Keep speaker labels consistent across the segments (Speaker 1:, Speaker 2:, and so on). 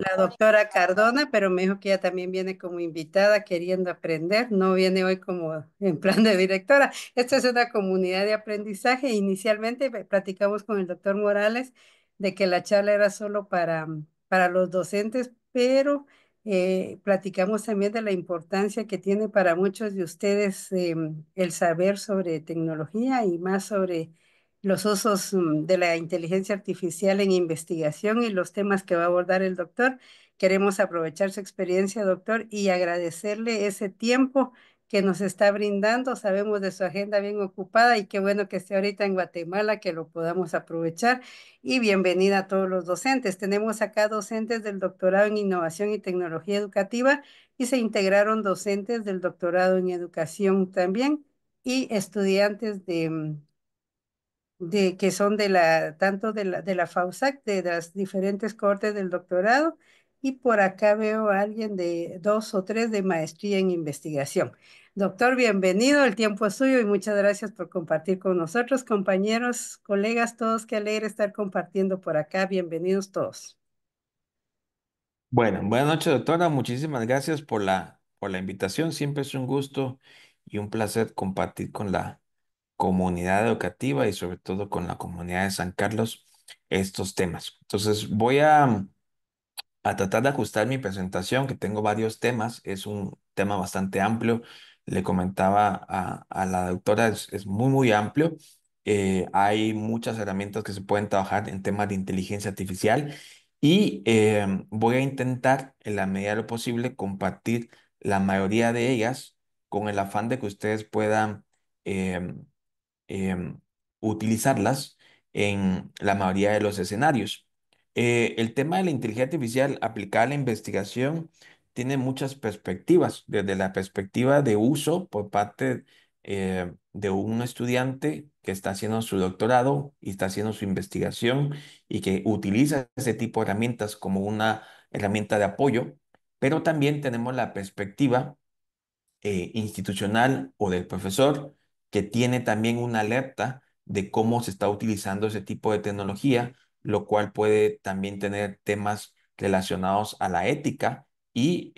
Speaker 1: la doctora Cardona, pero me dijo que ella también viene como invitada queriendo aprender, no viene hoy como en plan de directora. Esta es una comunidad de aprendizaje. Inicialmente platicamos con el doctor Morales de que la charla era solo para los docentes, pero platicamos también de la importancia que tiene para muchos de ustedes el saber sobre tecnología y más sobre los usos de la inteligencia artificial en investigación y los temas que va a abordar el doctor. Queremos aprovechar su experiencia, doctor, y agradecerle ese tiempo que nos está brindando. Sabemos de su agenda bien ocupada y qué bueno que esté ahorita en Guatemala, que lo podamos aprovechar. Y bienvenida a todos los docentes. Tenemos acá docentes del doctorado en innovación y tecnología educativa y se integraron docentes del doctorado en educación también y estudiantes de que son de tanto de la FAUSAC, de las diferentes cortes del doctorado, y por acá veo a alguien de dos o tres de maestría en investigación. Doctor, bienvenido, el tiempo es suyo y muchas gracias por compartir con nosotros, compañeros, colegas, todos, qué alegre estar compartiendo por acá. Bienvenidos todos.
Speaker 2: Bueno, buenas noches, doctora. Muchísimas gracias por la invitación. Siempre es un gusto y un placer compartir con la comunidad educativa y sobre todo con la comunidad de San Carlos estos temas. Entonces, voy a tratar de ajustar mi presentación, que tengo varios temas. Es un tema bastante amplio. Le comentaba a la doctora, es muy, muy amplio. Hay muchas herramientas que se pueden trabajar en temas de inteligencia artificial y voy a intentar, en la medida de lo posible, compartir la mayoría de ellas con el afán de que ustedes puedan em, em, utilizarlas en la mayoría de los escenarios. El tema de la inteligencia artificial aplicada a la investigación tiene muchas perspectivas, desde la perspectiva de uso por parte de un estudiante que está haciendo su doctorado y está haciendo su investigación y que utiliza ese tipo de herramientas como una herramienta de apoyo, pero también tenemos la perspectiva institucional o del profesor que tiene también una alerta de cómo se está utilizando ese tipo de tecnología, lo cual puede también tener temas relacionados a la ética y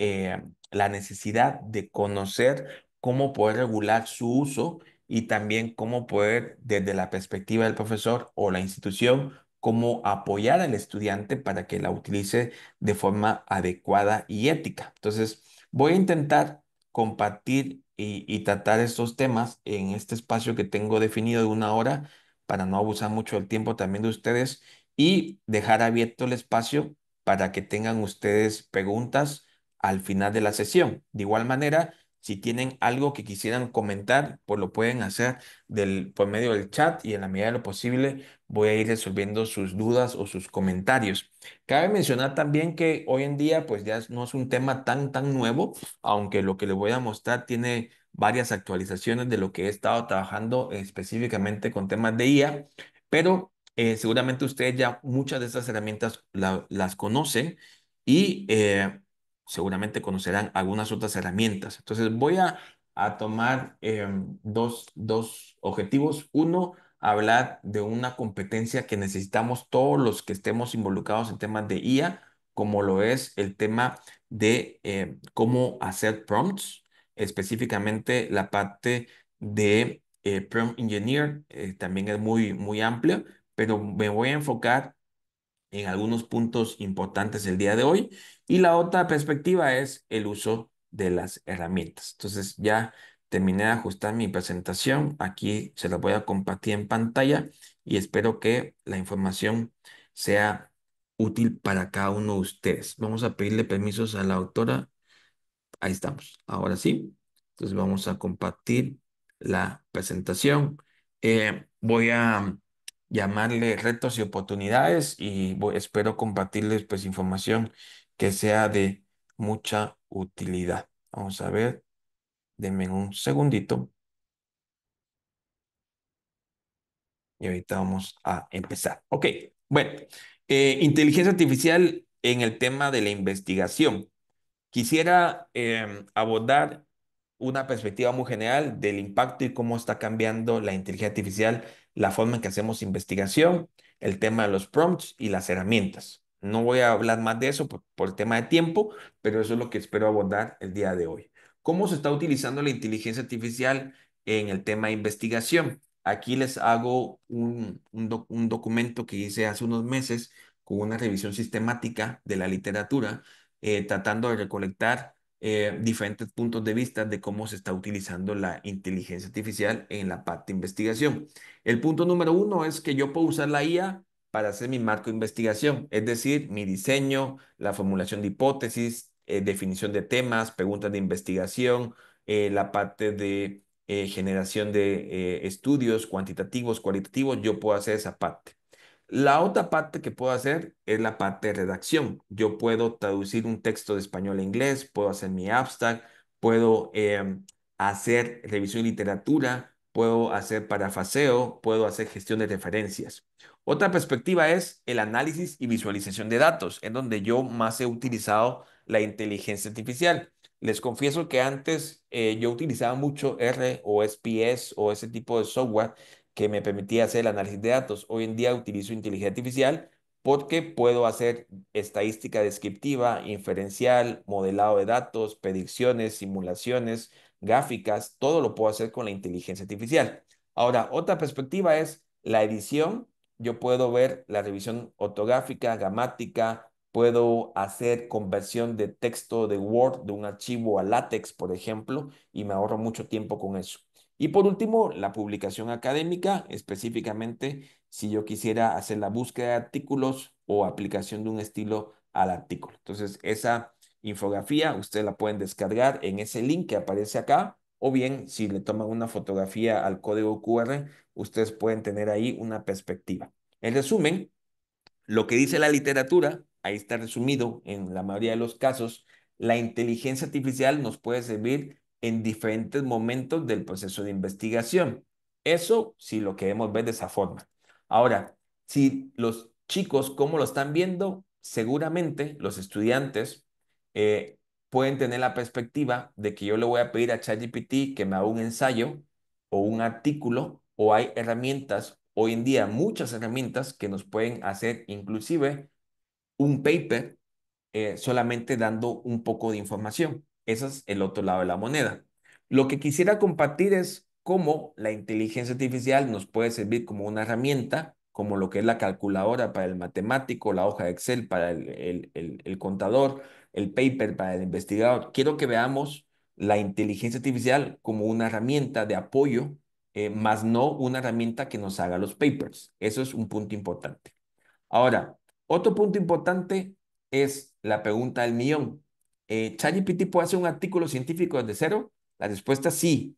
Speaker 2: la necesidad de conocer cómo poder regular su uso y también cómo poder, desde la perspectiva del profesor o la institución, cómo apoyar al estudiante para que la utilice de forma adecuada y ética. Entonces, voy a intentar compartir y tratar estos temas en este espacio que tengo definido de una hora para no abusar mucho del tiempo también de ustedes y dejar abierto el espacio para que tengan ustedes preguntas al final de la sesión. De igual manera, si tienen algo que quisieran comentar, pues lo pueden hacer por medio del chat y en la medida de lo posible voy a ir resolviendo sus dudas o sus comentarios. Cabe mencionar también que hoy en día pues ya no es un tema tan nuevo, aunque lo que les voy a mostrar tiene varias actualizaciones de lo que he estado trabajando específicamente con temas de IA, pero seguramente ustedes ya muchas de estas herramientas las conocen y seguramente conocerán algunas otras herramientas. Entonces voy a tomar dos objetivos. Uno, hablar de una competencia que necesitamos todos los que estemos involucrados en temas de IA, como lo es el tema de cómo hacer prompts, específicamente la parte de prompt engineer, también es muy amplia, pero me voy a enfocar en algunos puntos importantes el día de hoy. Y la otra perspectiva es el uso de las herramientas. Entonces ya terminé de ajustar mi presentación. Aquí se la voy a compartir en pantalla y espero que la información sea útil para cada uno de ustedes. Vamos a pedirle permisos a la autora. Ahí estamos. Ahora sí. Entonces vamos a compartir la presentación. Voy a llamarle retos y oportunidades y espero compartirles pues información que sea de mucha utilidad. Vamos a ver. Denme un segundito y ahorita vamos a empezar. Ok. Bueno, inteligencia artificial en el tema de la investigación. Quisiera abordar una perspectiva muy general del impacto y cómo está cambiando la inteligencia artificial, la forma en que hacemos investigación, el tema de los prompts y las herramientas. No voy a hablar más de eso por tema de tiempo, pero eso es lo que espero abordar el día de hoy. ¿Cómo se está utilizando la inteligencia artificial en el tema de investigación? Aquí les hago un documento que hice hace unos meses con una revisión sistemática de la literatura, tratando de recolectar diferentes puntos de vista de cómo se está utilizando la inteligencia artificial en la parte de investigación. El punto número uno es que yo puedo usar la IA para hacer mi marco de investigación, es decir, mi diseño, la formulación de hipótesis, definición de temas, preguntas de investigación, la parte de generación de estudios cuantitativos, cualitativos, yo puedo hacer esa parte. La otra parte que puedo hacer es la parte de redacción. Yo puedo traducir un texto de español a inglés, puedo hacer mi abstract, puedo hacer revisión de literatura, puedo hacer parafraseo, puedo hacer gestión de referencias. Otra perspectiva es el análisis y visualización de datos, en donde yo más he utilizado la inteligencia artificial. Les confieso que antes yo utilizaba mucho R o SPS o ese tipo de software que me permitía hacer el análisis de datos. Hoy en día utilizo inteligencia artificial porque puedo hacer estadística descriptiva, inferencial, modelado de datos, predicciones, simulaciones, gráficas, todo lo puedo hacer con la inteligencia artificial. Ahora, otra perspectiva es la edición. Yo puedo ver la revisión ortográfica, gramática, puedo hacer conversión de texto de Word, de un archivo a LaTeX, por ejemplo, y me ahorro mucho tiempo con eso. Y por último, la publicación académica, específicamente si yo quisiera hacer la búsqueda de artículos o aplicación de un estilo al artículo. Entonces, esa infografía ustedes la pueden descargar en ese link que aparece acá, o bien si le toman una fotografía al código QR, ustedes pueden tener ahí una perspectiva. En resumen, lo que dice la literatura, ahí está resumido en la mayoría de los casos, la inteligencia artificial nos puede servir en diferentes momentos del proceso de investigación. Eso si lo queremos ver de esa forma. Ahora, si los chicos, ¿cómo lo están viendo? Seguramente los estudiantes eh, pueden tener la perspectiva de que yo le voy a pedir a ChatGPT que me haga un ensayo o un artículo, o hay herramientas, hoy en día muchas herramientas que nos pueden hacer inclusive un paper solamente dando un poco de información. Ese es el otro lado de la moneda. Lo que quisiera compartir es cómo la inteligencia artificial nos puede servir como una herramienta, como lo que es la calculadora para el matemático, la hoja de Excel para el contador, el paper para el investigador. Quiero que veamos la inteligencia artificial como una herramienta de apoyo, más no una herramienta que nos haga los papers. Eso es un punto importante. Ahora, otro punto importante es la pregunta del millón. ¿ChatGPT puede hacer un artículo científico desde cero? La respuesta es sí.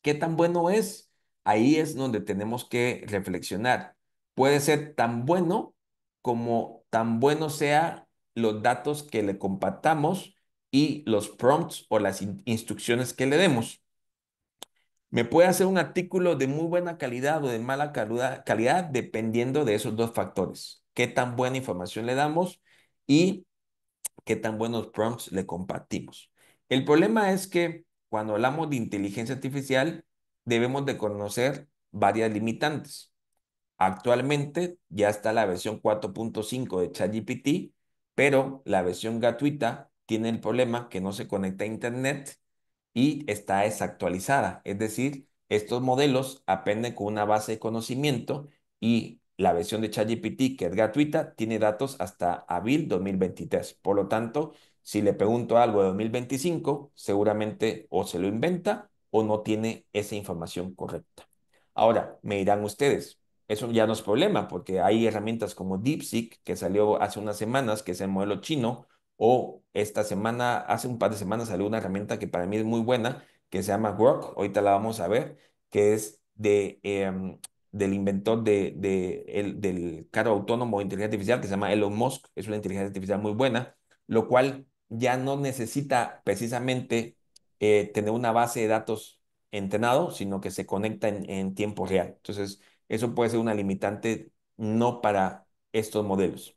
Speaker 2: ¿Qué tan bueno es? Ahí es donde tenemos que reflexionar. Puede ser tan bueno como tan bueno sea los datos que le compartamos y los prompts o las instrucciones que le demos. Me puede hacer un artículo de muy buena calidad o de mala calidad dependiendo de esos dos factores. Qué tan buena información le damos y qué tan buenos prompts le compartimos. El problema es que cuando hablamos de inteligencia artificial debemos de conocer varias limitantes. Actualmente ya está la versión 4.5 de ChatGPT, pero la versión gratuita tiene el problema que no se conecta a Internet y está desactualizada. Es decir, estos modelos aprenden con una base de conocimiento y la versión de ChatGPT, que es gratuita, tiene datos hasta abril 2023. Por lo tanto, si le pregunto algo de 2025, seguramente o se lo inventa o no tiene esa información correcta. Ahora, me dirán ustedes, eso ya no es problema porque hay herramientas como DeepSeek, que salió hace unas semanas, que es el modelo chino, o esta semana, hace un par de semanas salió una herramienta que para mí es muy buena, que se llama Grok, ahorita la vamos a ver, que es del inventor del carro autónomo de inteligencia artificial, que se llama Elon Musk, es una inteligencia artificial muy buena, lo cual ya no necesita precisamente tener una base de datos entrenado, sino que se conecta en tiempo real. Entonces, eso puede ser una limitante no para estos modelos.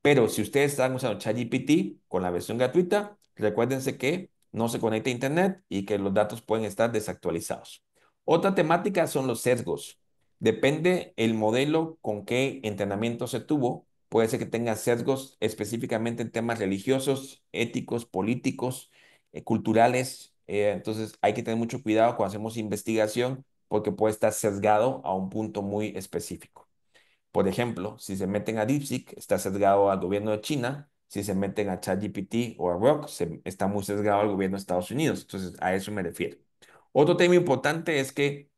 Speaker 2: Pero si ustedes están usando ChatGPT con la versión gratuita, recuérdense que no se conecta a Internet y que los datos pueden estar desactualizados. Otra temática son los sesgos. Depende el modelo con qué entrenamiento se tuvo, puede ser que tenga sesgos específicamente en temas religiosos, éticos, políticos, culturales. Entonces hay que tener mucho cuidado cuando hacemos investigación porque puede estar sesgado a un punto muy específico. Por ejemplo, si se meten a DeepSeek, está sesgado al gobierno de China. Si se meten a ChatGPT o a Grok, está muy sesgado al gobierno de Estados Unidos. Entonces, a eso me refiero. Otro tema importante es que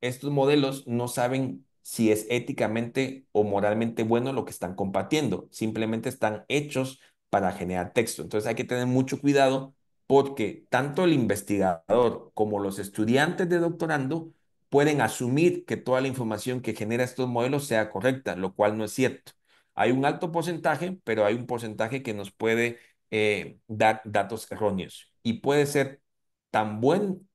Speaker 2: estos modelos no saben si es éticamente o moralmente bueno lo que están compartiendo. Simplemente están hechos para generar texto. Entonces, hay que tener mucho cuidado porque tanto el investigador como los estudiantes de doctorando pueden asumir que toda la información que genera estos modelos sea correcta, lo cual no es cierto. Hay un alto porcentaje, pero hay un porcentaje que nos puede dar datos erróneos y puede ser tan buen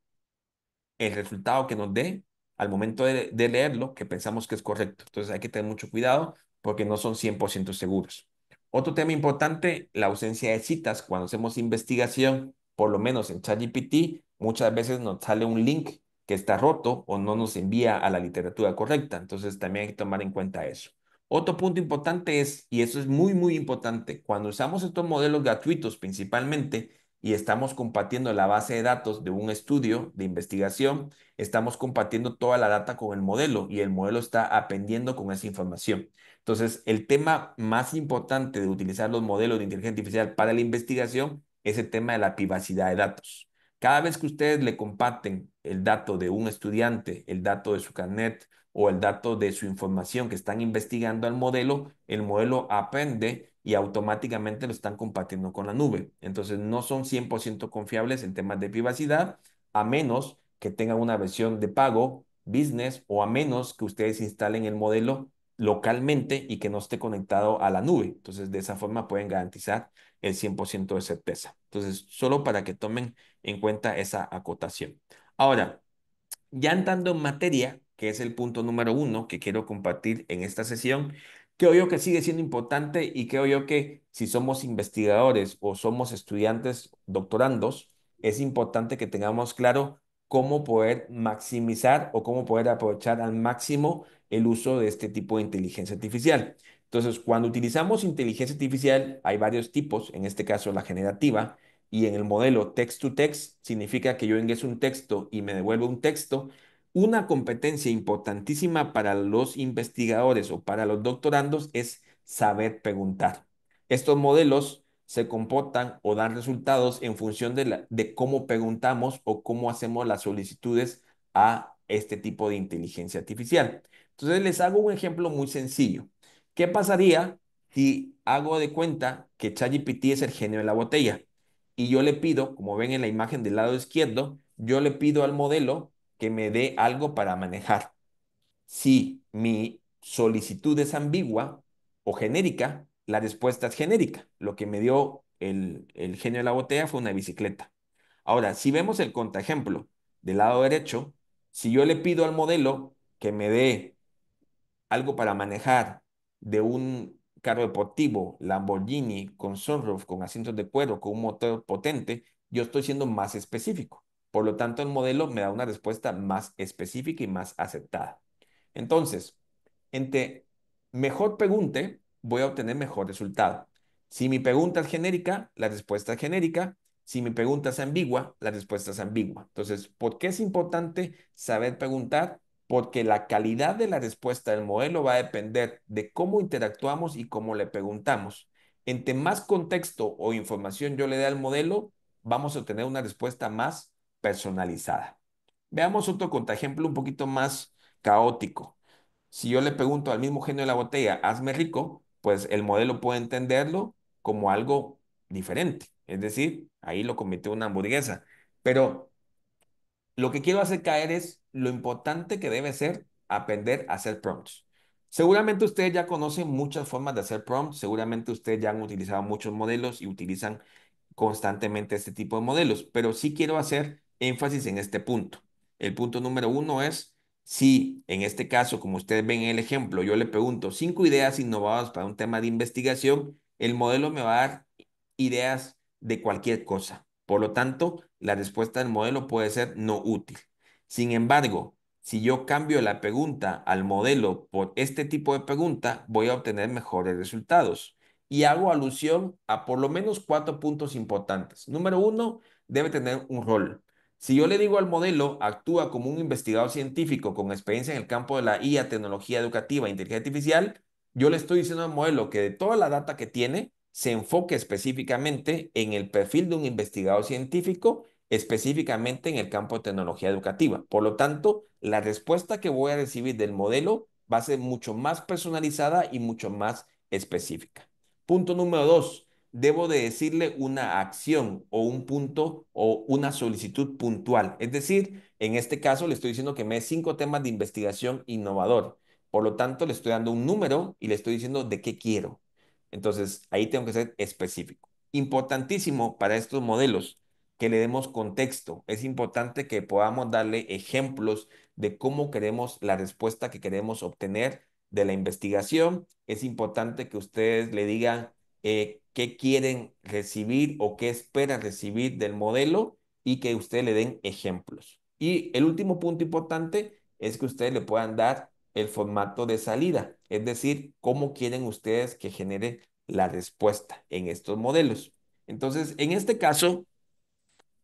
Speaker 2: el resultado que nos dé al momento de leerlo que pensamos que es correcto. Entonces hay que tener mucho cuidado porque no son 100% seguros. Otro tema importante, la ausencia de citas. Cuando hacemos investigación, por lo menos en ChatGPT, muchas veces nos sale un link que está roto o no nos envía a la literatura correcta. Entonces también hay que tomar en cuenta eso. Otro punto importante es, y eso es muy, muy importante, cuando usamos estos modelos gratuitos principalmente, y estamos compartiendo la base de datos de un estudio de investigación, estamos compartiendo toda la data con el modelo y el modelo está aprendiendo con esa información. Entonces, el tema más importante de utilizar los modelos de inteligencia artificial para la investigación es el tema de la privacidad de datos. Cada vez que ustedes le comparten el dato de un estudiante, el dato de su carnet o el dato de su información que están investigando al modelo, el modelo aprende y automáticamente lo están compartiendo con la nube. Entonces no son 100% confiables en temas de privacidad, a menos que tengan una versión de pago, business, o a menos que ustedes instalen el modelo localmente y que no esté conectado a la nube. Entonces de esa forma pueden garantizar el 100% de certeza. Entonces, solo para que tomen en cuenta esa acotación. Ahora, ya entrando en materia, que es el punto número uno que quiero compartir en esta sesión, creo yo que sigue siendo importante y creo yo que si somos investigadores o somos estudiantes doctorandos, es importante que tengamos claro cómo poder maximizar o cómo poder aprovechar al máximo el uso de este tipo de inteligencia artificial. Entonces, cuando utilizamos inteligencia artificial, hay varios tipos, en este caso la generativa, y en el modelo text to text significa que yo ingreso un texto y me devuelve un texto. Una competencia importantísima para los investigadores o para los doctorandos es saber preguntar. Estos modelos se comportan o dan resultados en función de cómo preguntamos o cómo hacemos las solicitudes a este tipo de inteligencia artificial. Entonces les hago un ejemplo muy sencillo. ¿Qué pasaría si hago de cuenta que ChatGPT es el genio de la botella? Y yo le pido, como ven en la imagen del lado izquierdo, yo le pido al modelo que me dé algo para manejar. Si mi solicitud es ambigua o genérica, la respuesta es genérica. Lo que me dio el genio de la botella fue una bicicleta. Ahora, si vemos el contraejemplo del lado derecho, si yo le pido al modelo que me dé algo para manejar de un carro deportivo Lamborghini con sunroof, con asientos de cuero, con un motor potente, yo estoy siendo más específico. Por lo tanto, el modelo me da una respuesta más específica y más aceptada. Entonces, entre mejor pregunte, voy a obtener mejor resultado. Si mi pregunta es genérica, la respuesta es genérica. Si mi pregunta es ambigua, la respuesta es ambigua. Entonces, ¿por qué es importante saber preguntar? Porque la calidad de la respuesta del modelo va a depender de cómo interactuamos y cómo le preguntamos. Entre más contexto o información yo le dé al modelo, vamos a obtener una respuesta más personalizada. Veamos otro contraejemplo un poquito más caótico. Si yo le pregunto al mismo genio de la botella, hazme rico, pues el modelo puede entenderlo como algo diferente. Es decir, ahí lo convirtió en una hamburguesa. Pero lo que quiero hacer caer es lo importante que debe ser aprender a hacer prompts. Seguramente ustedes ya conocen muchas formas de hacer prompts, seguramente ustedes ya han utilizado muchos modelos y utilizan constantemente este tipo de modelos, pero sí quiero hacer énfasis en este punto. El punto número uno es si en este caso, como ustedes ven en el ejemplo, yo le pregunto 5 ideas innovadoras para un tema de investigación, el modelo me va a dar ideas de cualquier cosa. Por lo tanto, la respuesta del modelo puede ser no útil. Sin embargo, si yo cambio la pregunta al modelo por este tipo de pregunta, voy a obtener mejores resultados. Y hago alusión a por lo menos cuatro puntos importantes. Número uno, debe tener un rol. Si yo le digo al modelo, actúa como un investigador científico con experiencia en el campo de la IA, tecnología educativa e inteligencia artificial, yo le estoy diciendo al modelo que de toda la data que tiene, se enfoque específicamente en el perfil de un investigador científico, específicamente en el campo de tecnología educativa. Por lo tanto, la respuesta que voy a recibir del modelo va a ser mucho más personalizada y mucho más específica. Punto número dos, debo de decirle una acción o un punto o una solicitud puntual. Es decir, en este caso le estoy diciendo que me dé 5 temas de investigación innovador. Por lo tanto, le estoy dando un número y le estoy diciendo de qué quiero. Entonces, ahí tengo que ser específico. Importantísimo para estos modelos que le demos contexto. Es importante que podamos darle ejemplos de cómo queremos la respuesta que queremos obtener de la investigación. Es importante que ustedes le digan qué quieren recibir o qué esperan recibir del modelo y que ustedes le den ejemplos. Y el último punto importante es que ustedes le puedan dar el formato de salida, es decir, cómo quieren ustedes que genere la respuesta en estos modelos. Entonces, en este caso,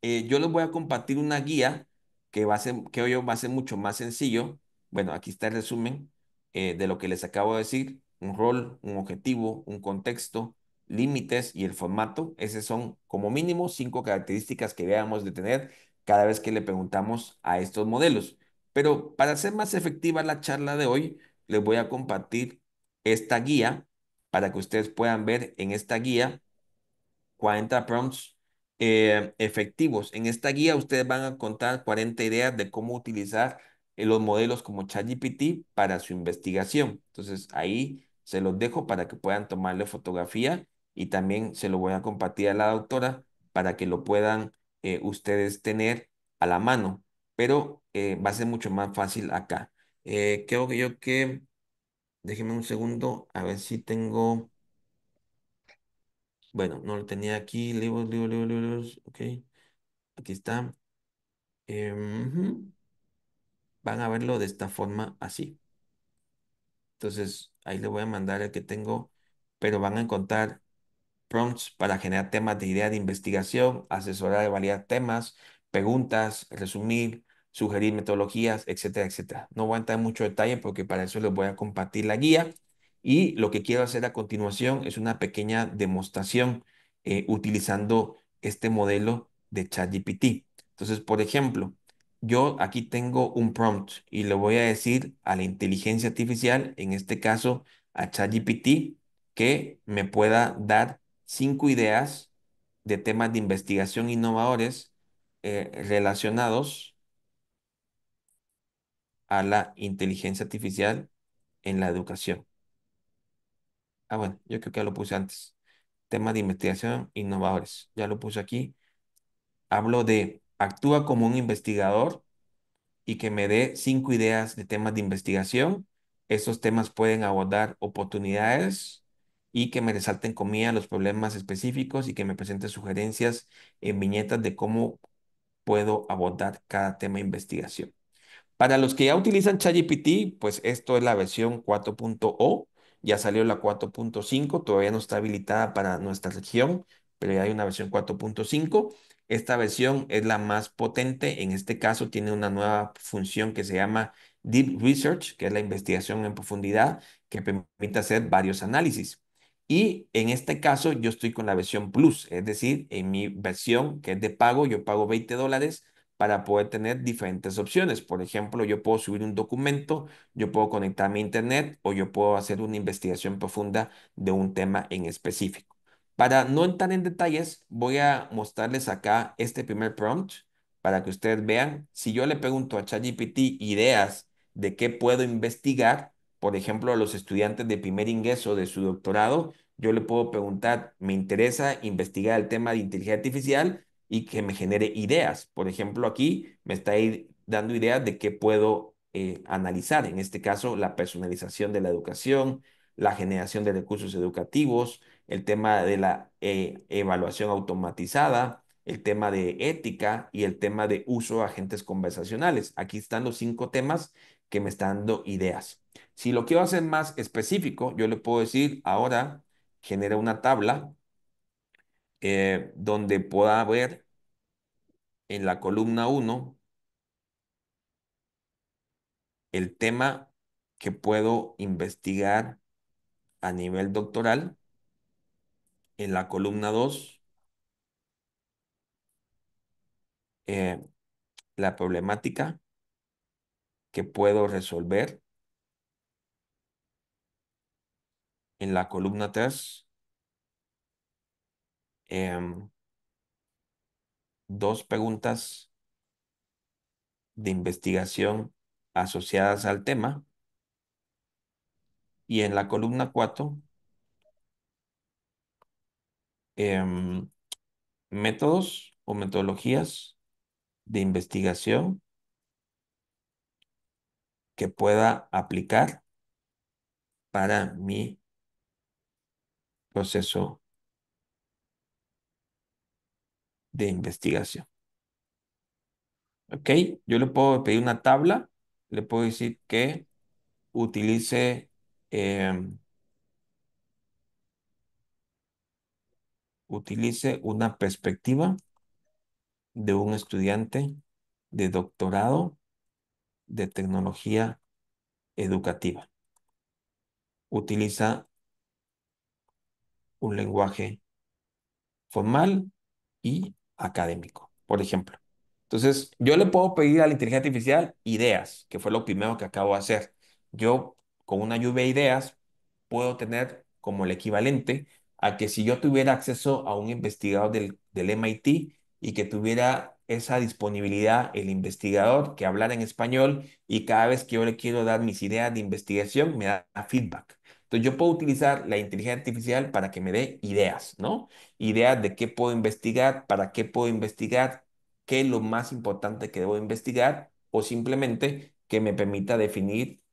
Speaker 2: yo les voy a compartir una guía que va a ser, que hoy va a ser mucho más sencillo. Bueno, aquí está el resumen de lo que les acabo de decir. Un rol, un objetivo, un contexto, límites y el formato. Esas son como mínimo 5 características que debemos de tener cada vez que le preguntamos a estos modelos. Pero para hacer más efectiva la charla de hoy, les voy a compartir esta guía para que ustedes puedan ver en esta guía 40 prompts efectivos. En esta guía ustedes van a contar 40 ideas de cómo utilizar los modelos como ChatGPT para su investigación. Entonces ahí se los dejo para que puedan tomarle fotografía y también se lo voy a compartir a la doctora para que lo puedan ustedes tener a la mano. Pero va a ser mucho más fácil acá. Creo que déjenme un segundo a ver si tengo. Bueno, no lo tenía aquí. Libros. Ok, aquí está. Ujú. Van a verlo de esta forma así. Entonces, ahí le voy a mandar el que tengo, pero van a encontrar prompts para generar temas de idea de investigación, asesorar y validar temas, preguntas, resumir, sugerir metodologías, etcétera, etcétera. No voy a entrar en mucho detalle porque para eso les voy a compartir la guía y lo que quiero hacer a continuación es una pequeña demostración utilizando este modelo de ChatGPT. Entonces, por ejemplo, yo aquí tengo un prompt y le voy a decir a la inteligencia artificial, en este caso a ChatGPT, que me pueda dar 5 ideas de temas de investigación innovadores relacionados a la inteligencia artificial en la educación. Ah, bueno, yo creo que ya lo puse antes. Temas de investigación innovadores. Ya lo puse aquí. Hablo de actúa como un investigador y que me dé 5 ideas de temas de investigación. Estos temas pueden abordar oportunidades y que me resalten comida los problemas específicos y que me presente sugerencias en viñetas de cómo puedo abordar cada tema de investigación. Para los que ya utilizan ChatGPT, pues esto es la versión 4.0, ya salió la 4.5, todavía no está habilitada para nuestra región, pero ya hay una versión 4.5. Esta versión es la más potente, en este caso tiene una nueva función que se llama Deep Research, que es la investigación en profundidad, que permite hacer varios análisis. Y en este caso yo estoy con la versión Plus, es decir, en mi versión que es de pago, yo pago $20 para poder tener diferentes opciones. Por ejemplo, yo puedo subir un documento, yo puedo conectarme a internet o yo puedo hacer una investigación profunda de un tema en específico. Para no entrar en detalles, voy a mostrarles acá este primer prompt para que ustedes vean. Si yo le pregunto a ChatGPT ideas de qué puedo investigar, por ejemplo, a los estudiantes de primer ingreso de su doctorado, yo le puedo preguntar, me interesa investigar el tema de inteligencia artificial y que me genere ideas. Por ejemplo, aquí me está dando ideas de qué puedo analizar. En este caso, la personalización de la educación, la generación de recursos educativos, el tema de la evaluación automatizada, el tema de ética y el tema de uso de agentes conversacionales. Aquí están los 5 temas que me están dando ideas. Si lo quiero hacer más específico, yo le puedo decir ahora genera una tabla donde pueda ver en la columna uno el tema que puedo investigar a nivel doctoral, en la columna 2 eh, la problemática que puedo resolver, en la columna 3 em, 2 preguntas de investigación asociadas al tema, y en la columna 4 em, métodos o metodologías de investigación que pueda aplicar para mi proceso de investigación. ¿Ok? Yo le puedo pedir una tabla, le puedo decir que utilice, em, utilice una perspectiva de un estudiante de doctorado de tecnología educativa. Utiliza un lenguaje formal y académico, por ejemplo. Entonces, yo le puedo pedir a la inteligencia artificial ideas, que fue lo primero que acabo de hacer. Yo, con una lluvia de ideas, puedo tener como el equivalente a que si yo tuviera acceso a un investigador del MIT y que tuviera esa disponibilidad, el investigador que hablara en español y cada vez que yo le quiero dar mis ideas de investigación, me da feedback. Entonces, yo puedo utilizar la inteligencia artificial para que me dé ideas, ¿no? Ideas de qué puedo investigar, para qué puedo investigar, qué es lo más importante que debo investigar, o simplemente que me permita definir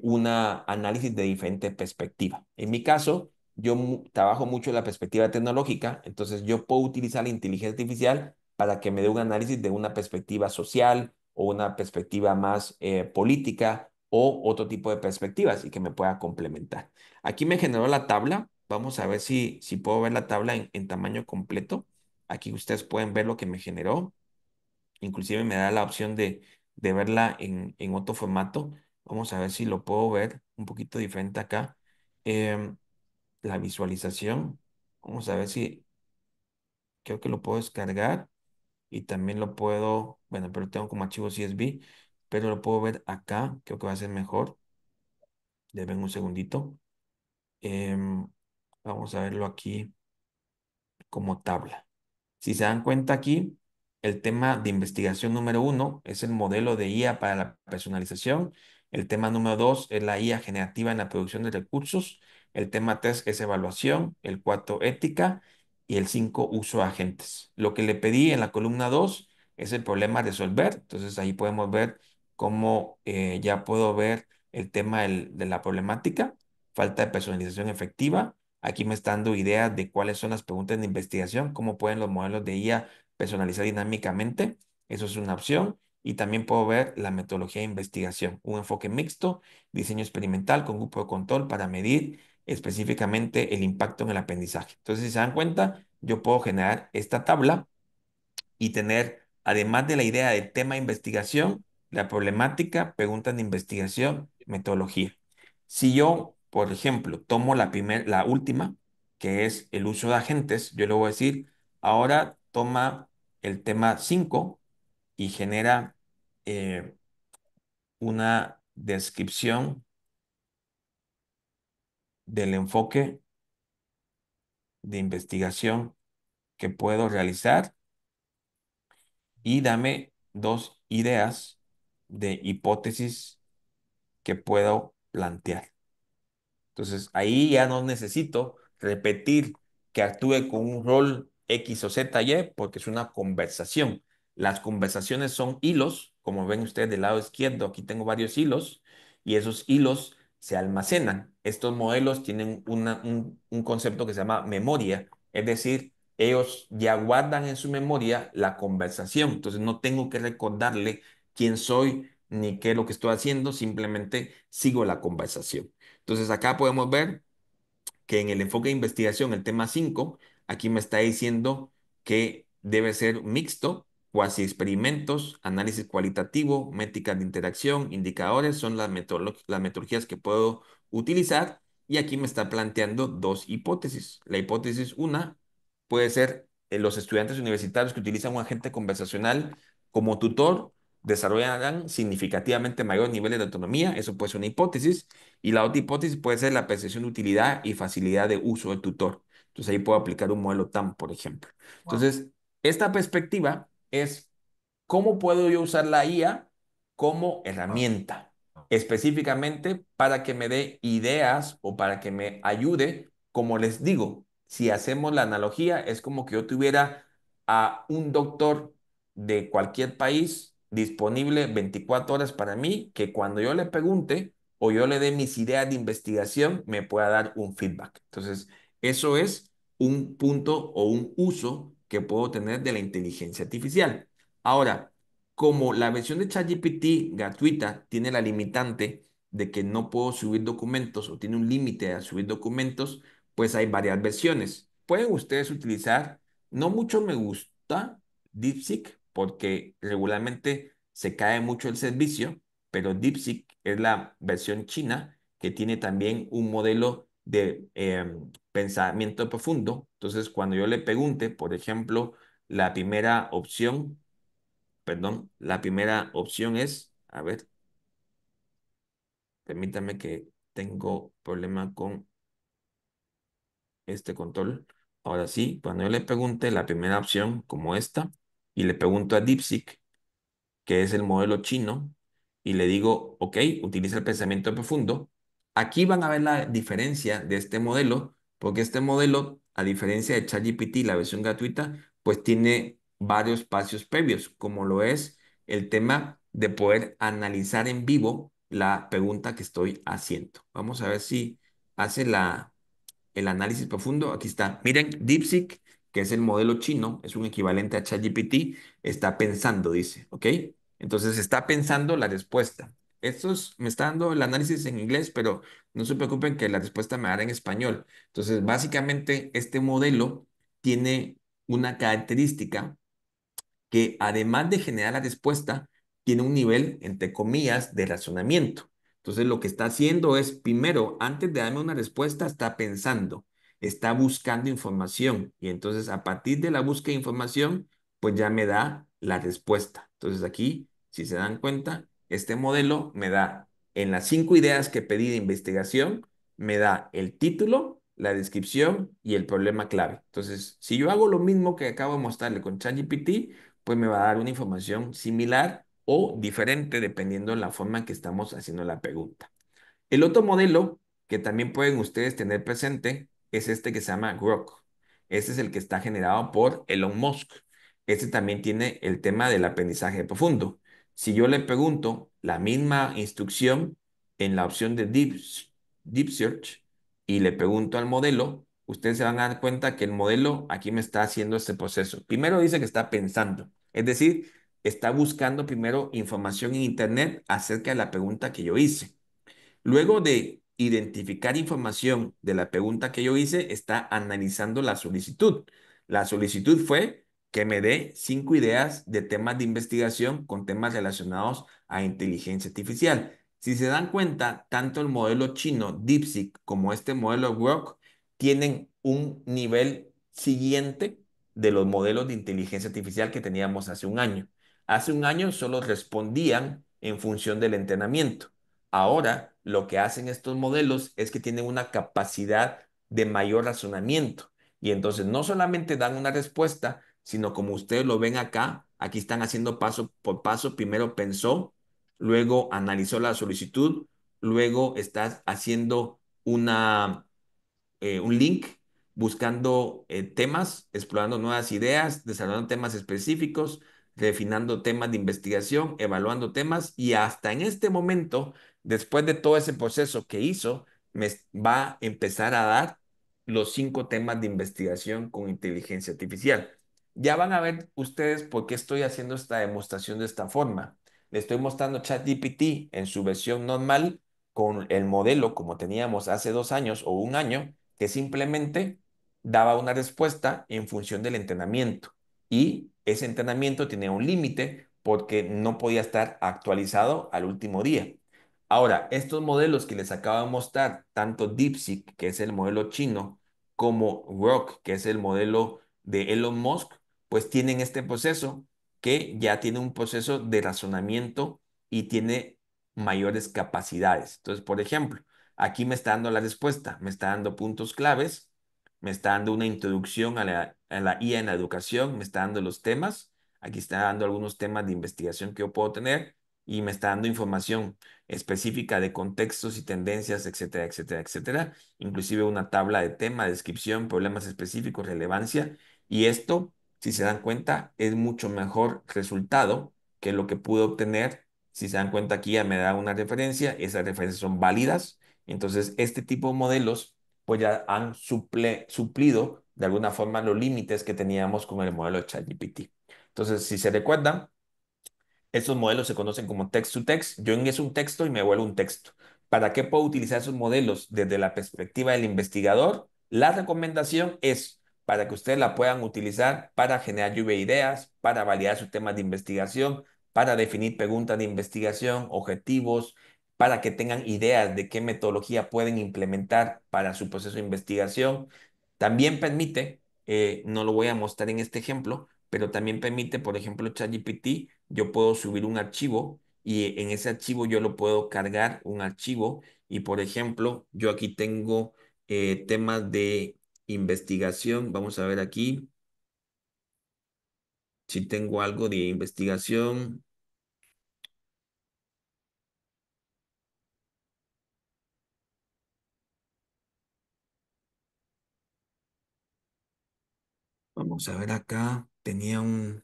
Speaker 2: un análisis de diferente perspectiva. En mi caso, yo trabajo mucho en la perspectiva tecnológica, entonces yo puedo utilizar la inteligencia artificial para que me dé un análisis de una perspectiva social o una perspectiva más política o otro tipo de perspectivas y que me pueda complementar. Aquí me generó la tabla. Vamos a ver si puedo ver la tabla en tamaño completo. Aquí ustedes pueden ver lo que me generó. Inclusive me da la opción de verla en otro formato. Vamos a ver si lo puedo ver un poquito diferente acá. Em, la visualización. Vamos a ver si creo que lo puedo descargar y también lo puedo, bueno, pero lo tengo como archivo CSV, pero lo puedo ver acá. Creo que va a ser mejor. Deben un segundito. Em, vamos a verlo aquí como tabla. Si se dan cuenta aquí, el tema de investigación número 1 es el modelo de IA para la personalización. El tema número 2 es la IA generativa en la producción de recursos. El tema 3 es evaluación. El 4 ética. Y el 5 uso de agentes. Lo que le pedí en la columna 2 es el problema a resolver. Entonces ahí podemos ver cómo ya puedo ver el tema de la problemática. Falta de personalización efectiva. Aquí me está dando ideas de cuáles son las preguntas de investigación, cómo pueden los modelos de IA personalizar dinámicamente. Eso es una opción. Y también puedo ver la metodología de investigación, un enfoque mixto, diseño experimental con grupo de control para medir específicamente el impacto en el aprendizaje. Entonces, si se dan cuenta, yo puedo generar esta tabla y tener, además de la idea del tema de investigación, la problemática, preguntas de investigación, metodología. Si yo, por ejemplo, tomo la última, que es el uso de agentes, yo le voy a decir, ahora toma el tema 5 y genera eh, una descripción del enfoque de investigación que puedo realizar y dame 2 ideas de hipótesis que puedo plantear. Entonces, ahí ya no necesito repetir que actúe con un rol X o Z, Y, porque es una conversación. Las conversaciones son hilos, como ven ustedes del lado izquierdo, aquí tengo varios hilos, y esos hilos se almacenan. Estos modelos tienen un concepto que se llama memoria, es decir, ellos ya guardan en su memoria la conversación. Entonces no tengo que recordarle quién soy ni qué es lo que estoy haciendo, simplemente sigo la conversación. Entonces acá podemos ver que en el enfoque de investigación, el tema 5 aquí me está diciendo que debe ser mixto, cuasi experimentos, análisis cualitativo, métricas de interacción, indicadores, son las metodologías que puedo utilizar. Y aquí me está planteando dos hipótesis. La hipótesis una puede ser los estudiantes universitarios que utilizan un agente conversacional como tutor desarrollarán significativamente mayores niveles de autonomía. Eso puede ser una hipótesis. Y la otra hipótesis puede ser la percepción de utilidad y facilidad de uso del tutor. Entonces ahí puedo aplicar un modelo TAM, por ejemplo.
Speaker 1: Wow.
Speaker 2: Entonces, esta perspectiva es cómo puedo yo usar la IA como herramienta, específicamente para que me dé ideas o para que me ayude. Como les digo, si hacemos la analogía, es como que yo tuviera a un doctor de cualquier país disponible 24 horas para mí, que cuando yo le pregunte o yo le dé mis ideas de investigación, me pueda dar un feedback. Entonces, eso es un punto o un uso que puedo tener de la inteligencia artificial. Ahora, como la versión de ChatGPT gratuita tiene la limitante de que no puedo subir documentos o tiene un límite a subir documentos, pues hay varias versiones. Pueden ustedes utilizar, no mucho me gusta DeepSeek porque regularmente se cae mucho el servicio, pero DeepSeek es la versión china que tiene también un modelo de pensamiento profundo. Entonces, cuando yo le pregunte, por ejemplo, la primera opción, perdón, la primera opción es, a ver, permítame que tengo problema con este control. Ahora sí, cuando yo le pregunte la primera opción como esta y le pregunto a DeepSeek, que es el modelo chino, y le digo, ok, utiliza el pensamiento profundo. Aquí van a ver la diferencia de este modelo, porque este modelo, a diferencia de ChatGPT, la versión gratuita, pues tiene varios pasos previos, como lo es el tema de poder analizar en vivo la pregunta que estoy haciendo. Vamos a ver si hace el análisis profundo. Aquí está. Miren, DeepSeek, que es el modelo chino, es un equivalente a ChatGPT, está pensando, dice, ¿ok? Entonces está pensando la respuesta. Me está dando el análisis en inglés, pero no se preocupen que la respuesta me dará en español. Entonces, básicamente, este modelo tiene una característica que además de generar la respuesta, tiene un nivel, entre comillas, de razonamiento. Entonces, lo que está haciendo es, primero, antes de darme una respuesta, está pensando, está buscando información y entonces a partir de la búsqueda de información, pues ya me da la respuesta. Entonces, aquí, si se dan cuenta, este modelo me da en las 5 ideas que pedí de investigación, me da el título, la descripción y el problema clave. Entonces, si yo hago lo mismo que acabo de mostrarle con ChatGPT, pues me va a dar una información similar o diferente dependiendo de la forma en que estamos haciendo la pregunta. El otro modelo que también pueden ustedes tener presente es este que se llama Grok. Este es el que está generado por Elon Musk. Este también tiene el tema del aprendizaje profundo. Si yo le pregunto la misma instrucción en la opción de Deep Search y le pregunto al modelo, ustedes se van a dar cuenta que el modelo aquí me está haciendo este proceso. Primero dice que está pensando, es decir, está buscando primero información en Internet acerca de la pregunta que yo hice. Luego de identificar información de la pregunta que yo hice, está analizando la solicitud. La solicitud fue que me dé 5 ideas de temas de investigación con temas relacionados a inteligencia artificial. Si se dan cuenta, tanto el modelo chino DeepSeek como este modelo Grok tienen un nivel siguiente de los modelos de inteligencia artificial que teníamos hace un año. Hace un año solo respondían en función del entrenamiento. Ahora, lo que hacen estos modelos es que tienen una capacidad de mayor razonamiento. Y entonces no solamente dan una respuesta, sino como ustedes lo ven acá, aquí están haciendo paso por paso. Primero pensó, luego analizó la solicitud, luego estás haciendo un link buscando temas, explorando nuevas ideas, desarrollando temas específicos, refinando temas de investigación, evaluando temas y hasta en este momento, después de todo ese proceso que hizo, me va a empezar a dar los 5 temas de investigación con inteligencia artificial. Ya van a ver ustedes por qué estoy haciendo esta demostración de esta forma. Le estoy mostrando ChatGPT en su versión normal con el modelo como teníamos hace 2 años o un año, que simplemente daba una respuesta en función del entrenamiento. Y ese entrenamiento tenía un límite porque no podía estar actualizado al último día. Ahora, estos modelos que les acabo de mostrar, tanto DeepSeek, que es el modelo chino, como Grok, que es el modelo de Elon Musk, pues tienen este proceso que ya tiene un proceso de razonamiento y tiene mayores capacidades. Entonces, por ejemplo, aquí me está dando la respuesta, me está dando puntos claves, me está dando una introducción a la IA en la educación, me está dando los temas, aquí está dando algunos temas de investigación que yo puedo tener y me está dando información específica de contextos y tendencias, etcétera, etcétera, etcétera, inclusive una tabla de tema, descripción, problemas específicos, relevancia, y esto, si se dan cuenta, es mucho mejor resultado que lo que pude obtener. Si se dan cuenta aquí ya me da una referencia, esas referencias son válidas, entonces este tipo de modelos pues ya han suplido de alguna forma los límites que teníamos con el modelo de ChatGPT. Entonces, si se recuerdan, estos modelos se conocen como text to text. Yo ingreso un texto y me vuelvo un texto. ¿Para qué puedo utilizar esos modelos desde la perspectiva del investigador? La recomendación es para que ustedes la puedan utilizar para generar lluvia de ideas, para validar sus temas de investigación, para definir preguntas de investigación, objetivos, para que tengan ideas de qué metodología pueden implementar para su proceso de investigación. También permite, no lo voy a mostrar en este ejemplo, pero también permite, por ejemplo, ChatGPT, yo puedo subir un archivo y en ese archivo yo lo puedo cargar un archivo y, por ejemplo, yo aquí tengo temas de investigación. Vamos a ver aquí si tengo algo de investigación. Vamos a ver acá. Deme un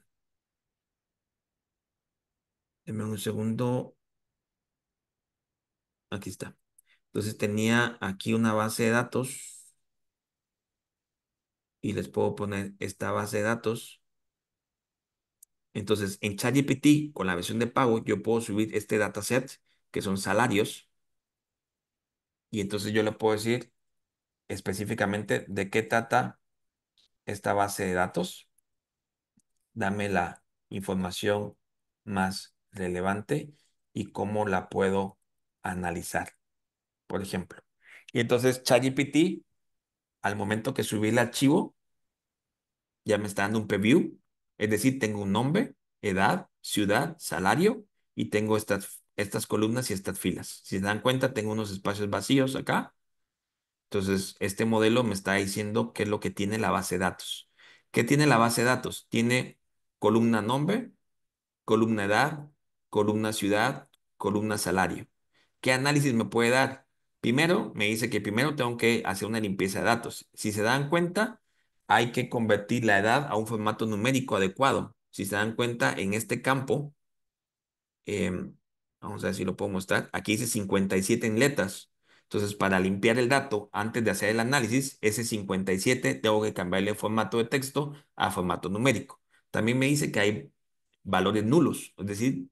Speaker 2: segundo. Aquí está. Entonces tenía aquí una base de datos y les puedo poner esta base de datos. Entonces, en ChatGPT, con la versión de pago, yo puedo subir este dataset, que son salarios, y entonces yo le puedo decir específicamente de qué trata esta base de datos. Dame la información más relevante y cómo la puedo analizar, por ejemplo. Y entonces ChatGPT, al momento que subí el archivo, ya me está dando un preview, es decir, tengo un nombre, edad, ciudad, salario y tengo estas columnas y estas filas. Si se dan cuenta, tengo unos espacios vacíos acá. Entonces, este modelo me está diciendo qué es lo que tiene la base de datos. ¿Qué tiene la base de datos? Tiene columna nombre, columna edad, columna ciudad, columna salario. ¿Qué análisis me puede dar? Primero, me dice que primero tengo que hacer una limpieza de datos. Si se dan cuenta, hay que convertir la edad a un formato numérico adecuado. Si se dan cuenta, en este campo, em, vamos a ver si lo puedo mostrar. Aquí dice 57 en letras. Entonces, para limpiar el dato antes de hacer el análisis, ese 57 tengo que cambiarle el formato de texto a formato numérico. También me dice que hay valores nulos, es decir,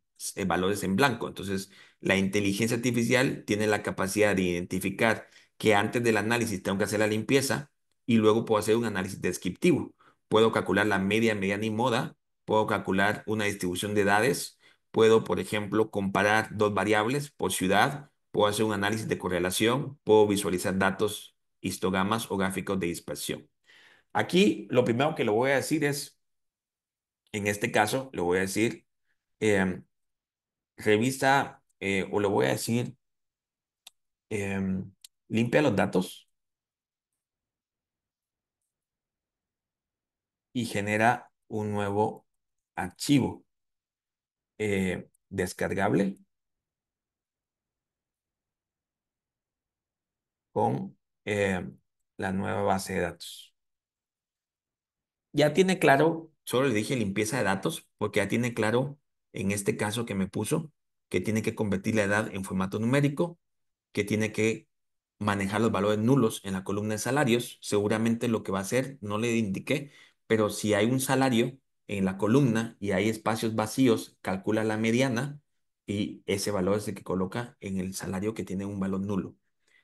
Speaker 2: valores en blanco. Entonces, la inteligencia artificial tiene la capacidad de identificar que antes del análisis tengo que hacer la limpieza y luego puedo hacer un análisis descriptivo. Puedo calcular la media, mediana y moda, puedo calcular una distribución de edades, puedo, por ejemplo, comparar dos variables por ciudad, puedo hacer un análisis de correlación, puedo visualizar datos, histogramas o gráficos de dispersión. Aquí lo primero que le voy a decir es, en este caso, le voy a decir, em, revisa, o le voy a decir, limpia los datos y genera un nuevo archivo descargable con la nueva base de datos. Ya tiene claro, solo le dije limpieza de datos, porque ya tiene claro en este caso que me puso que tiene que convertir la edad en formato numérico, que tiene que manejar los valores nulos en la columna de salarios, seguramente lo que va a hacer, no le indiqué, pero si hay un salario en la columna y hay espacios vacíos, calcula la mediana y ese valor es el que coloca en el salario que tiene un valor nulo.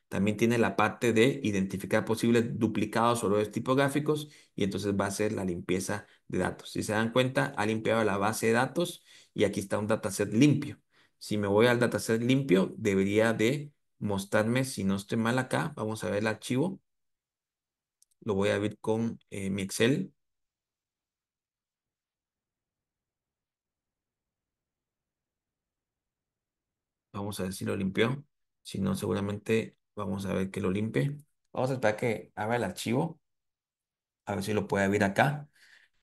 Speaker 2: También tiene la parte de identificar posibles duplicados o errores tipográficos y entonces va a hacer la limpieza de datos. Si se dan cuenta, ha limpiado la base de datos y aquí está un dataset limpio. Si me voy al dataset limpio, debería de mostrarme, si no estoy mal acá, vamos a ver el archivo. Lo voy a abrir con mi Excel. Vamos a ver si lo limpió. Si no, seguramente vamos a ver que lo limpie. Vamos a esperar que abra el archivo. A ver si lo puede abrir acá.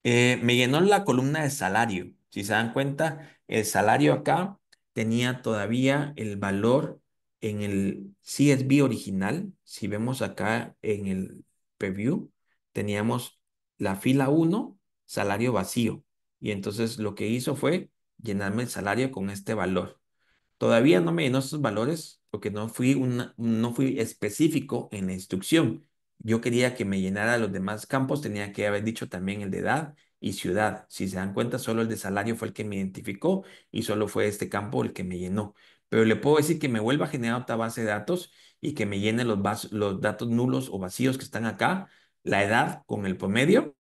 Speaker 2: Me llenó la columna de salario. Si se dan cuenta, el salario acá tenía todavía el valor en el CSV original. Si vemos acá en el preview, teníamos la fila uno, salario vacío. Y entonces lo que hizo fue llenarme el salario con este valor. Todavía no me llenó esos valores porque no fui específico en la instrucción. Yo quería que me llenara los demás campos, tenía que haber dicho también el de edad y ciudad. Si se dan cuenta, solo el de salario fue el que me identificó y solo fue este campo el que me llenó. Pero le puedo decir que me vuelva a generar otra base de datos y que me llene los datos nulos o vacíos que están acá, la edad con el promedio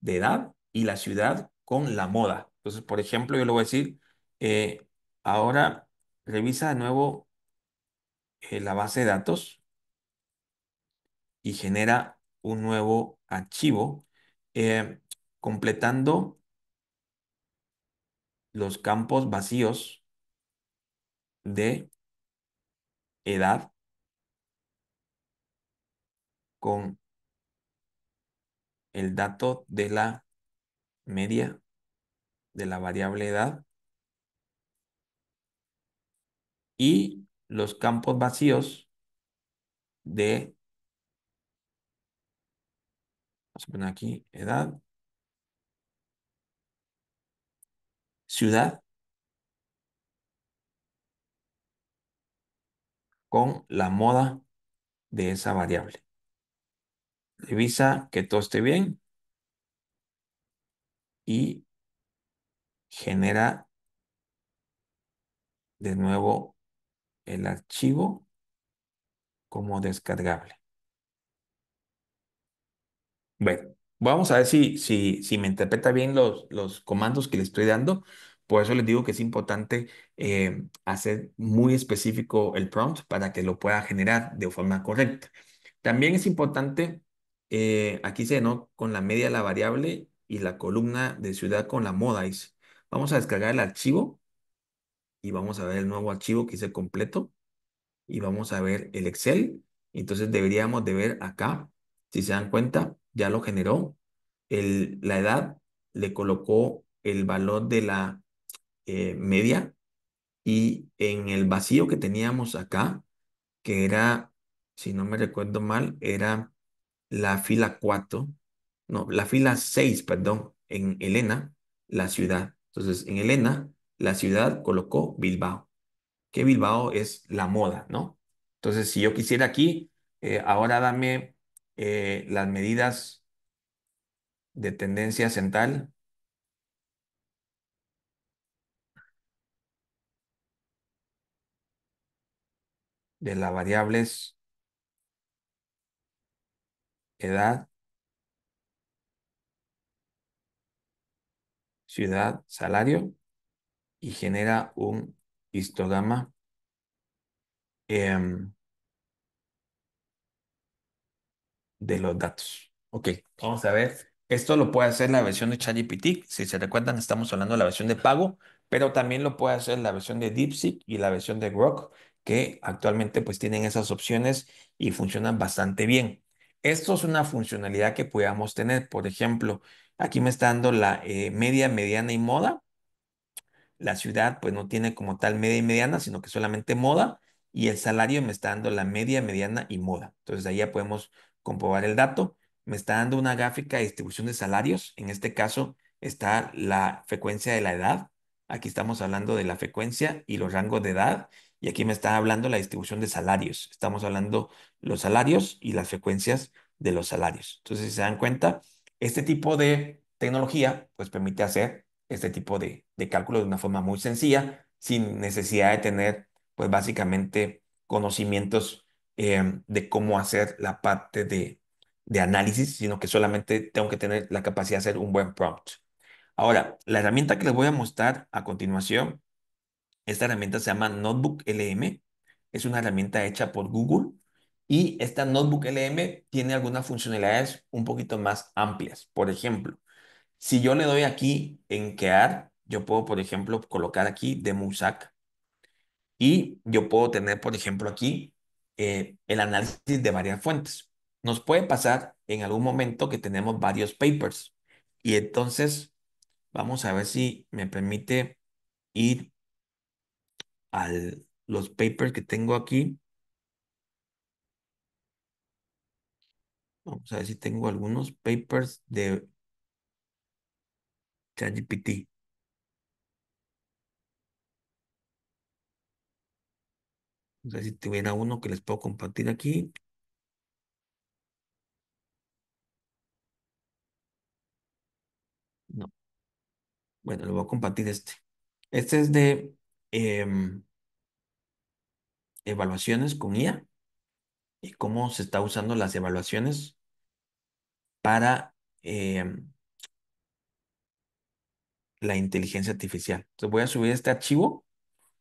Speaker 2: de edad y la ciudad con la moda. Entonces, por ejemplo, yo le voy a decir, eh, ahora revisa de nuevo la base de datos y genera un nuevo archivo eh, completando los campos vacíos de edad con el dato de la media de la variable edad y los campos vacíos de, vamos a poner aquí, edad, ciudad con la moda de esa variable. Revisa que todo esté bien y genera de nuevo el archivo como descargable. Bueno, vamos a ver si me interpreta bien los comandos que le estoy dando. Por eso les digo que es importante hacer muy específico el prompt para que lo pueda generar de forma correcta. También es importante, aquí se ¿no? Con la media de la variable y la columna de ciudad con la moda. Dice. Vamos a descargar el archivo y vamos a ver el nuevo archivo que hice completo y vamos a ver el Excel. Entonces deberíamos de ver acá, si se dan cuenta, ya lo generó. La edad le colocó el valor de la media y en el vacío que teníamos acá, que era, si no me recuerdo mal, era la fila 4 no, la fila 6 perdón, en Elena, la ciudad. Entonces, en Elena, la ciudad colocó Bilbao, que Bilbao es la moda, ¿no? Entonces, si yo quisiera aquí, ahora dame las medidas de tendencia central de las variables edad, ciudad, salario y genera un histograma em, de los datos. Ok, vamos a ver. Esto lo puede hacer la versión de ChatGPT. Si se recuerdan, estamos hablando de la versión de pago, pero también lo puede hacer la versión de DeepSeek y la versión de Grok, que actualmente pues tienen esas opciones y funcionan bastante bien. Esto es una funcionalidad que podamos tener. Por ejemplo, aquí me está dando la media, mediana y moda. La ciudad pues no tiene como tal media y mediana, sino que solamente moda y el salario me está dando la media, mediana y moda. Entonces ahí ya podemos comprobar el dato. Me está dando una gráfica de distribución de salarios. En este caso está la frecuencia de la edad. Aquí estamos hablando de la frecuencia y los rangos de edad. Y aquí me está hablando la distribución de salarios. Estamos hablando los salarios y las frecuencias de los salarios. Entonces, si se dan cuenta, este tipo de tecnología pues permite hacer este tipo de cálculo de una forma muy sencilla, sin necesidad de tener pues básicamente conocimientos de cómo hacer la parte de análisis, sino que solamente tengo que tener la capacidad de hacer un buen prompt. Ahora, la herramienta que les voy a mostrar a continuación, esta herramienta se llama Notebook LM. Es una herramienta hecha por Google y esta Notebook LM tiene algunas funcionalidades un poquito más amplias. Por ejemplo, si yo le doy aquí en crear, yo puedo, por ejemplo, colocar aquí de Mosaic y yo puedo tener, por ejemplo, aquí el análisis de varias fuentes. Nos puede pasar en algún momento que tenemos varios papers y entonces vamos a ver si me permite ir a los papers que tengo aquí. Vamos a ver si tengo algunos papers de ChatGPT. Vamos a ver si tuviera uno que les puedo compartir aquí. No. Bueno, les voy a compartir este. Este es de em, evaluaciones con IA y cómo se está usando las evaluaciones para la inteligencia artificial. Entonces voy a subir este archivo.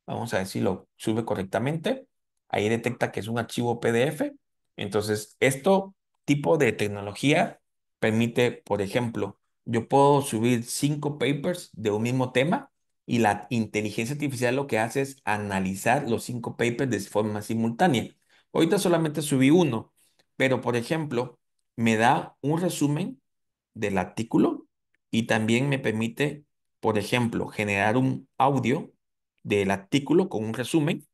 Speaker 2: Vamos a ver si lo sube correctamente. Ahí detecta que es un archivo PDF. Entonces, esto tipo de tecnología permite, por ejemplo, yo puedo subir 5 papers de un mismo tema y la inteligencia artificial lo que hace es analizar los 5 papers de forma simultánea. Ahorita solamente subí uno, pero por ejemplo, me da un resumen del artículo y también me permite, por ejemplo, generar un audio del artículo con un resumen.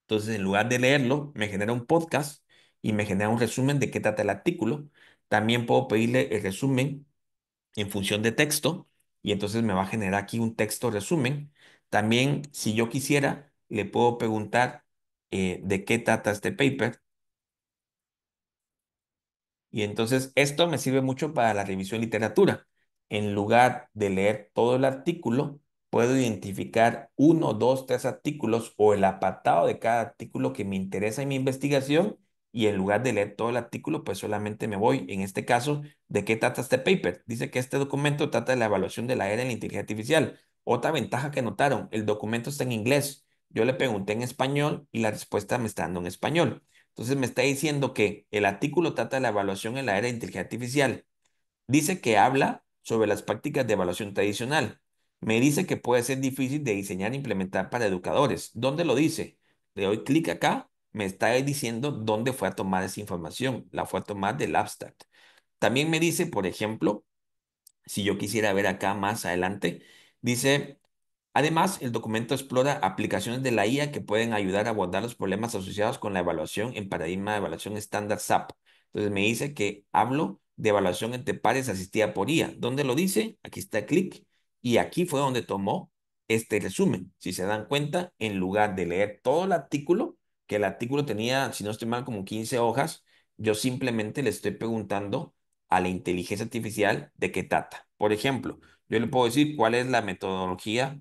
Speaker 2: Entonces, en lugar de leerlo, me genera un podcast y me genera un resumen de qué trata el artículo. También puedo pedirle el resumen en función de texto y entonces me va a generar aquí un texto resumen. También, si yo quisiera, le puedo preguntar de qué trata este paper y entonces esto me sirve mucho para la revisión de literatura. En lugar de leer todo el artículo, puedo identificar uno, dos, tres artículos o el apartado de cada artículo que me interesa en mi investigación y en lugar de leer todo el artículo, pues solamente me voy, en este caso, ¿de qué trata este paper? Dice que este documento trata de la evaluación de la era en la inteligencia artificial. Otra ventaja que notaron, el documento está en inglés. Yo le pregunté en español y la respuesta me está dando en español. Entonces me está diciendo que el artículo trata de la evaluación en la era de inteligencia artificial. Dice que habla sobre las prácticas de evaluación tradicional. Me dice que puede ser difícil de diseñar e implementar para educadores. ¿Dónde lo dice? Le doy clic acá, me está diciendo dónde fue a tomar esa información. La fue a tomar del abstract. También me dice, por ejemplo, si yo quisiera ver acá más adelante, dice, además, el documento explora aplicaciones de la IA que pueden ayudar a abordar los problemas asociados con la evaluación en paradigma de evaluación estándar SAP. Entonces me dice que hablo de evaluación entre pares asistida por IA. ¿Dónde lo dice? Aquí está el clic. Y aquí fue donde tomó este resumen. Si se dan cuenta, en lugar de leer todo el artículo, que el artículo tenía, si no estoy mal, como 15 hojas, yo simplemente le estoy preguntando a la inteligencia artificial de qué trata. Por ejemplo, yo le puedo decir cuál es la metodología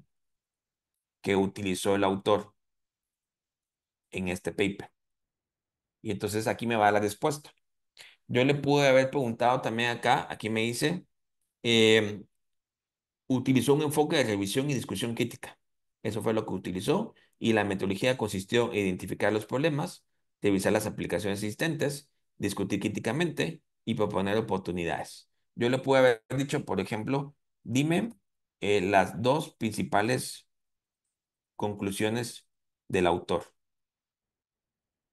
Speaker 2: que utilizó el autor en este paper. Y entonces aquí me va la respuesta. Yo le pude haber preguntado también acá, aquí me dice, eh, utilizó un enfoque de revisión y discusión crítica. Eso fue lo que utilizó. Y la metodología consistió en identificar los problemas, revisar las aplicaciones existentes, discutir críticamente y proponer oportunidades. Yo le pude haber dicho, por ejemplo, dime las dos principales conclusiones del autor.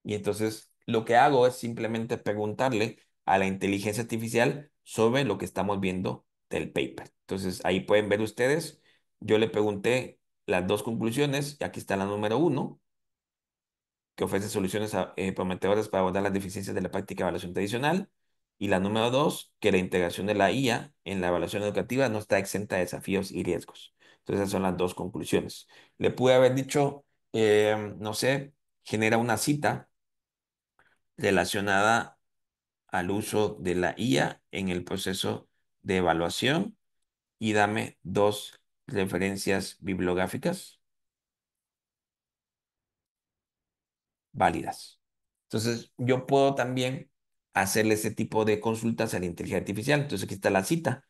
Speaker 2: Y entonces lo que hago es simplemente preguntarle a la inteligencia artificial sobre lo que estamos viendo del paper. Entonces ahí pueden ver ustedes, yo le pregunté las dos conclusiones, y aquí está la número uno, que ofrece soluciones prometedoras para abordar las deficiencias de la práctica de evaluación tradicional. Y la número dos, que la integración de la IA en la evaluación educativa no está exenta de desafíos y riesgos. Entonces esas son las dos conclusiones. Le pude haber dicho no sé, genera una cita relacionada al uso de la IA en el proceso de evaluación y dame dos referencias bibliográficas válidas. Entonces, yo puedo también hacerle ese tipo de consultas a la inteligencia artificial. Entonces, aquí está la cita.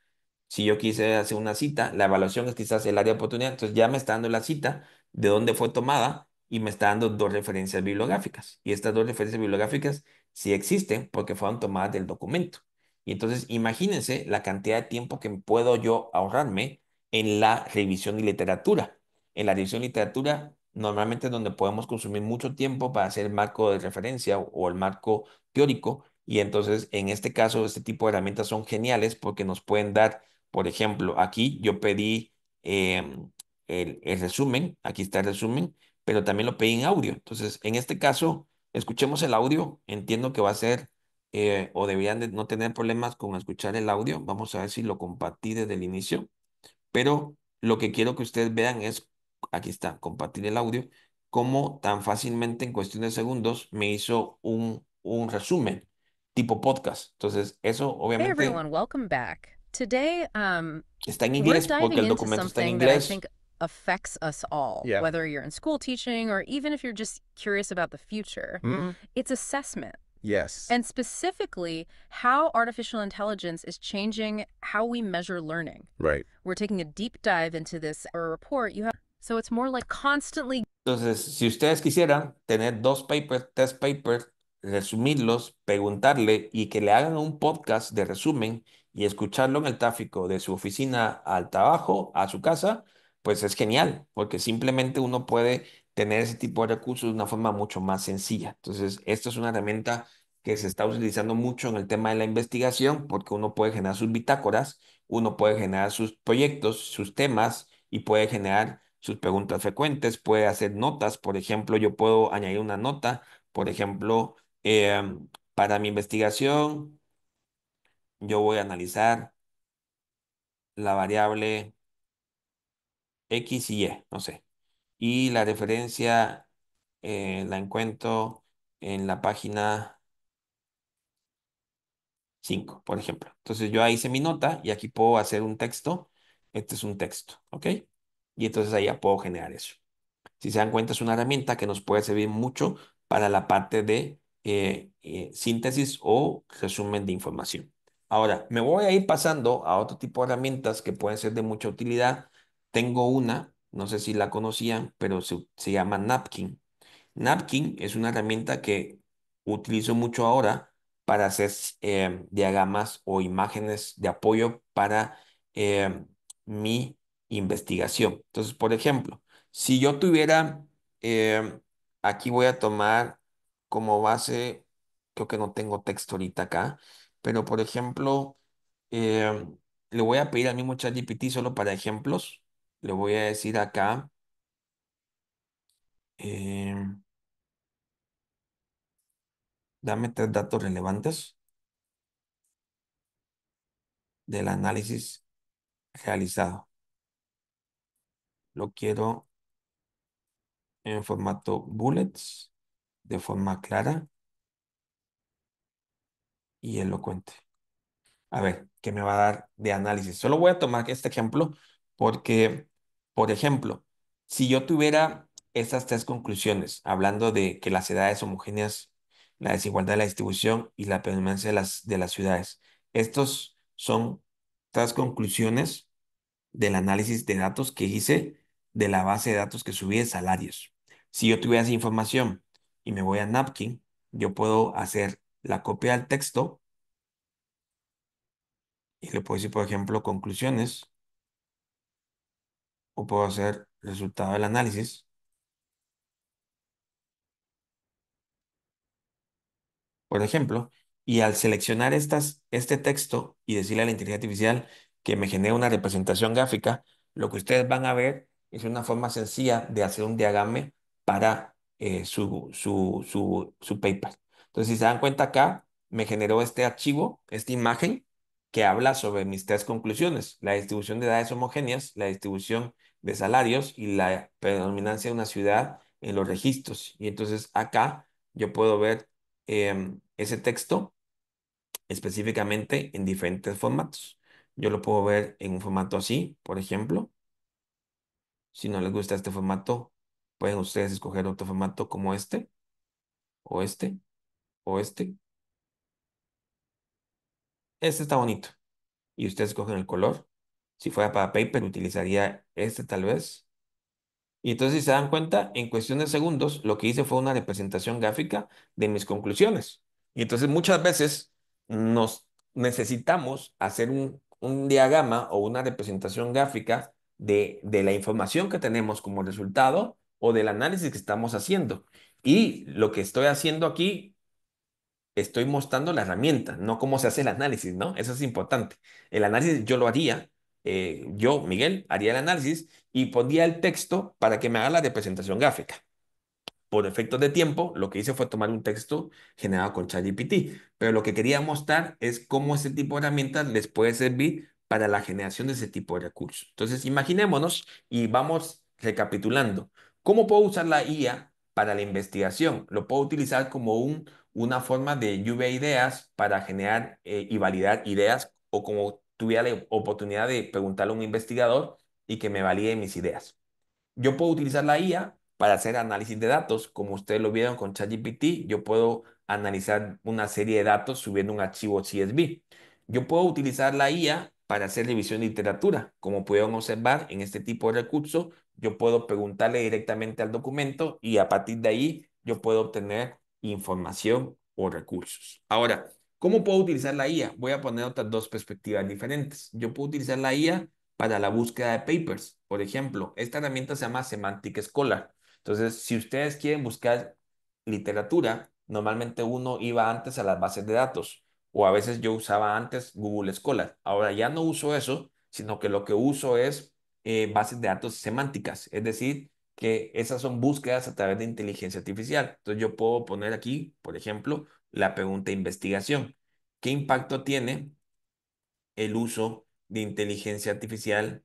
Speaker 2: Si yo quise hacer una cita, la evaluación es quizás el área de oportunidad, entonces ya me está dando la cita, de dónde fue tomada y me está dando dos referencias bibliográficas. Y estas dos referencias bibliográficas sí existen porque fueron tomadas del documento. Y entonces imagínense la cantidad de tiempo que puedo yo ahorrarme en la revisión de literatura. En la revisión de literatura normalmente es donde podemos consumir mucho tiempo para hacer el marco de referencia o el marco teórico. Y entonces en este caso, este tipo de herramientas son geniales porque nos pueden dar, por ejemplo, aquí yo pedí el resumen, aquí está el resumen, pero también lo pedí en audio. Entonces, en este caso, escuchemos el audio. Entiendo que va a ser, o deberían de no tener problemas con escuchar el audio. Vamos a ver si lo compartí desde el inicio. Pero lo que quiero que ustedes vean es, aquí está, compartir el audio, cómo tan fácilmente en cuestión de segundos me hizo un resumen tipo podcast. Entonces, eso
Speaker 3: Hey
Speaker 2: obviamente
Speaker 3: everyone, welcome back. Today,
Speaker 2: está en
Speaker 3: we're
Speaker 2: inglés porque
Speaker 3: diving
Speaker 2: el
Speaker 3: into
Speaker 2: documento está en
Speaker 3: something that I
Speaker 2: inglés.
Speaker 3: think affects us all,
Speaker 4: Yeah.
Speaker 3: whether you're in school teaching or even if you're just curious about the future. It's assessment,
Speaker 4: Yes.
Speaker 3: and specifically how artificial intelligence is changing how we measure learning.
Speaker 4: Right.
Speaker 3: We're taking a deep dive into this or report you have, so it's more like constantly.
Speaker 2: Entonces, si ustedes quisieran tener dos papers, tres papers, resumirlos, preguntarle y que le hagan un podcast de resumen y escucharlo en el tráfico de su oficina al trabajo, a su casa, pues es genial, porque simplemente uno puede tener ese tipo de recursos de una forma mucho más sencilla. Entonces, esto es una herramienta que se está utilizando mucho en el tema de la investigación, porque uno puede generar sus bitácoras, uno puede generar sus proyectos, sus temas y puede generar sus preguntas frecuentes, puede hacer notas, por ejemplo, yo puedo añadir una nota, por ejemplo, para mi investigación, yo voy a analizar la variable X y Y, no sé, y la referencia la encuentro en la página 5 por ejemplo. Entonces yo ahí hice mi nota y aquí puedo hacer un texto, este es un texto, ¿ok? Y entonces ahí ya puedo generar eso. Si se dan cuenta, es una herramienta que nos puede servir mucho para la parte de síntesis o resumen de información. Ahora, me voy a ir pasando a otro tipo de herramientas que pueden ser de mucha utilidad. Tengo una, no sé si la conocían, pero se llama Napkin. Napkin es una herramienta que utilizo mucho ahora para hacer diagramas o imágenes de apoyo para eh, mi investigación. Entonces, por ejemplo, si yo tuviera, aquí voy a tomar como base, creo que no tengo texto ahorita acá, pero por ejemplo, eh, le voy a pedir al mismo ChatGPT solo para ejemplos. Le voy a decir acá. eh, Dame tres datos relevantes del análisis realizado. Lo quiero en formato bullets, de forma clara y elocuente. A ver, ¿qué me va a dar de análisis? Solo voy a tomar este ejemplo porque, por ejemplo, si yo tuviera estas tres conclusiones, hablando de que las edades homogéneas, la desigualdad de la distribución y la predominancia de las ciudades, estos son tres conclusiones del análisis de datos que hice de la base de datos que subí de salarios. Si yo tuviera esa información y me voy a Napkin, yo puedo hacer la copia del texto y le puedo decir, por ejemplo, conclusiones o puedo hacer resultado del análisis, por ejemplo, y al seleccionar este texto y decirle a la inteligencia artificial que me genere una representación gráfica, lo que ustedes van a ver es una forma sencilla de hacer un diagrama para su paper. Entonces, si se dan cuenta acá, me generó este archivo, esta imagen que habla sobre mis tres conclusiones: la distribución de edades homogéneas, la distribución de salarios y la predominancia de una ciudad en los registros. Y entonces acá yo puedo ver ese texto específicamente en diferentes formatos. Yo lo puedo ver en un formato así, por ejemplo. Si no les gusta este formato, pueden ustedes escoger otro formato como este, o este, o este. Este está bonito. Y ustedes escogen el color. Si fuera para paper, utilizaría este tal vez. Y entonces, si se dan cuenta, en cuestión de segundos, lo que hice fue una representación gráfica de mis conclusiones. Y entonces, muchas veces nos necesitamos hacer un diagrama o una representación gráfica de la información que tenemos como resultado o del análisis que estamos haciendo. Y lo que estoy haciendo aquí, estoy mostrando la herramienta, no cómo se hace el análisis, ¿no? Eso es importante. El análisis yo lo haría, yo, Miguel, haría el análisis y pondría el texto para que me haga la representación gráfica. Por efectos de tiempo, lo que hice fue tomar un texto generado con ChatGPT, pero lo que quería mostrar es cómo ese tipo de herramientas les puede servir para la generación de ese tipo de recursos. Entonces, imaginémonos y vamos recapitulando. ¿Cómo puedo usar la IA para la investigación? Lo puedo utilizar como una forma de lluvia de ideas para generar y validar ideas o como tuviera la oportunidad de preguntarle a un investigador y que me valide mis ideas. Yo puedo utilizar la IA para hacer análisis de datos, como ustedes lo vieron con ChatGPT. Yo puedo analizar una serie de datos subiendo un archivo CSV. Yo puedo utilizar la IA para hacer revisión de literatura. Como pudieron observar en este tipo de recurso, yo puedo preguntarle directamente al documento y a partir de ahí yo puedo obtener información o recursos. Ahora, ¿cómo puedo utilizar la IA? Voy a poner otras dos perspectivas diferentes. Yo puedo utilizar la IA para la búsqueda de papers. Por ejemplo, esta herramienta se llama Semantic Scholar. Entonces, si ustedes quieren buscar literatura, normalmente uno iba antes a las bases de datos o a veces yo usaba antes Google Scholar. Ahora ya no uso eso, sino que lo que uso es bases de datos semánticas, es decir, que esas son búsquedas a través de inteligencia artificial. Entonces yo puedo poner aquí, por ejemplo, la pregunta de investigación. ¿Qué impacto tiene el uso de inteligencia artificial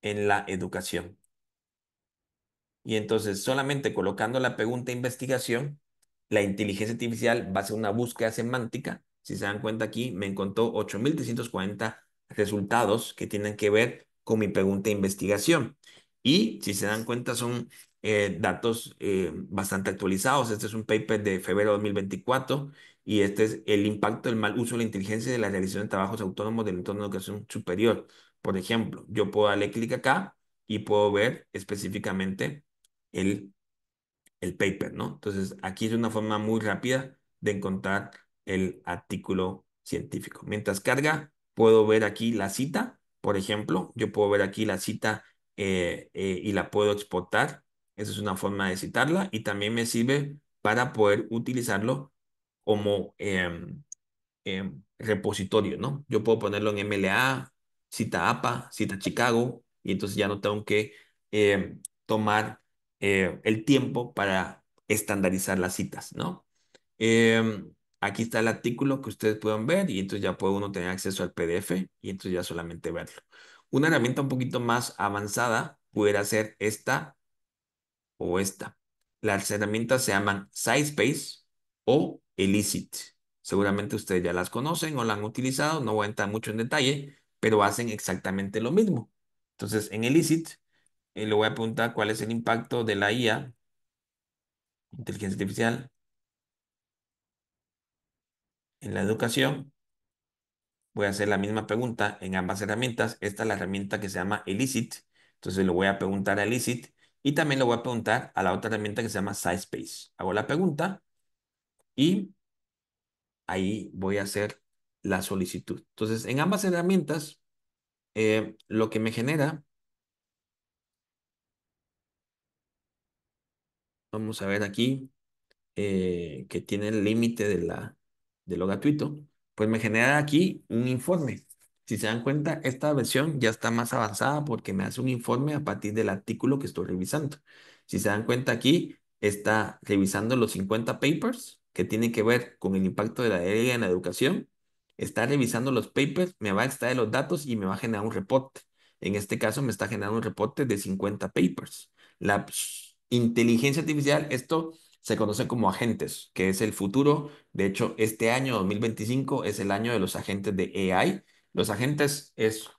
Speaker 2: en la educación? Y entonces, solamente colocando la pregunta de investigación, la inteligencia artificial va a hacer una búsqueda semántica. Si se dan cuenta aquí, me encontró 8.340 resultados que tienen que ver con mi pregunta de investigación. Y si se dan cuenta, son datos bastante actualizados. Este es un paper de febrero de 2024 y este es el impacto del mal uso de la inteligencia de la realización de trabajos autónomos del entorno de educación superior. Por ejemplo, yo puedo darle clic acá y puedo ver específicamente el, el paper, ¿no? Entonces, aquí es una forma muy rápida de encontrar el artículo científico. Mientras carga, puedo ver aquí la cita, por ejemplo, yo puedo ver aquí la cita y la puedo exportar. Esa es una forma de citarla y también me sirve para poder utilizarlo como repositorio, ¿no? Yo puedo ponerlo en MLA, cita APA, cita Chicago, y entonces ya no tengo que tomar el tiempo para estandarizar las citas, ¿no? Aquí está el artículo que ustedes pueden ver y entonces ya puede uno tener acceso al PDF y entonces ya solamente verlo. Una herramienta un poquito más avanzada pudiera ser esta o esta. Las herramientas se llaman SciSpace o Elicit. Seguramente ustedes ya las conocen o la han utilizado, no voy a entrar mucho en detalle, pero hacen exactamente lo mismo. Entonces, en Elicit, le voy a preguntar cuál es el impacto de la IA, inteligencia artificial, en la educación. Voy a hacer la misma pregunta en ambas herramientas. Esta es la herramienta que se llama Elicit. Entonces, le voy a preguntar a Elicit y también le voy a preguntar a la otra herramienta que se llama SciSpace. Hago la pregunta y ahí voy a hacer la solicitud. Entonces, en ambas herramientas, lo que me genera, vamos a ver aquí, que tiene el límite de lo gratuito, pues me genera aquí un informe. Si se dan cuenta, esta versión ya está más avanzada porque me hace un informe a partir del artículo que estoy revisando. Si se dan cuenta aquí, está revisando los 50 papers que tienen que ver con el impacto de la AI en la educación. Está revisando los papers, me va a extraer los datos y me va a generar un reporte. En este caso me está generando un reporte de 50 papers. La inteligencia artificial, esto se conoce como agentes, que es el futuro. De hecho, este año 2025 es el año de los agentes de AI. Los agentes es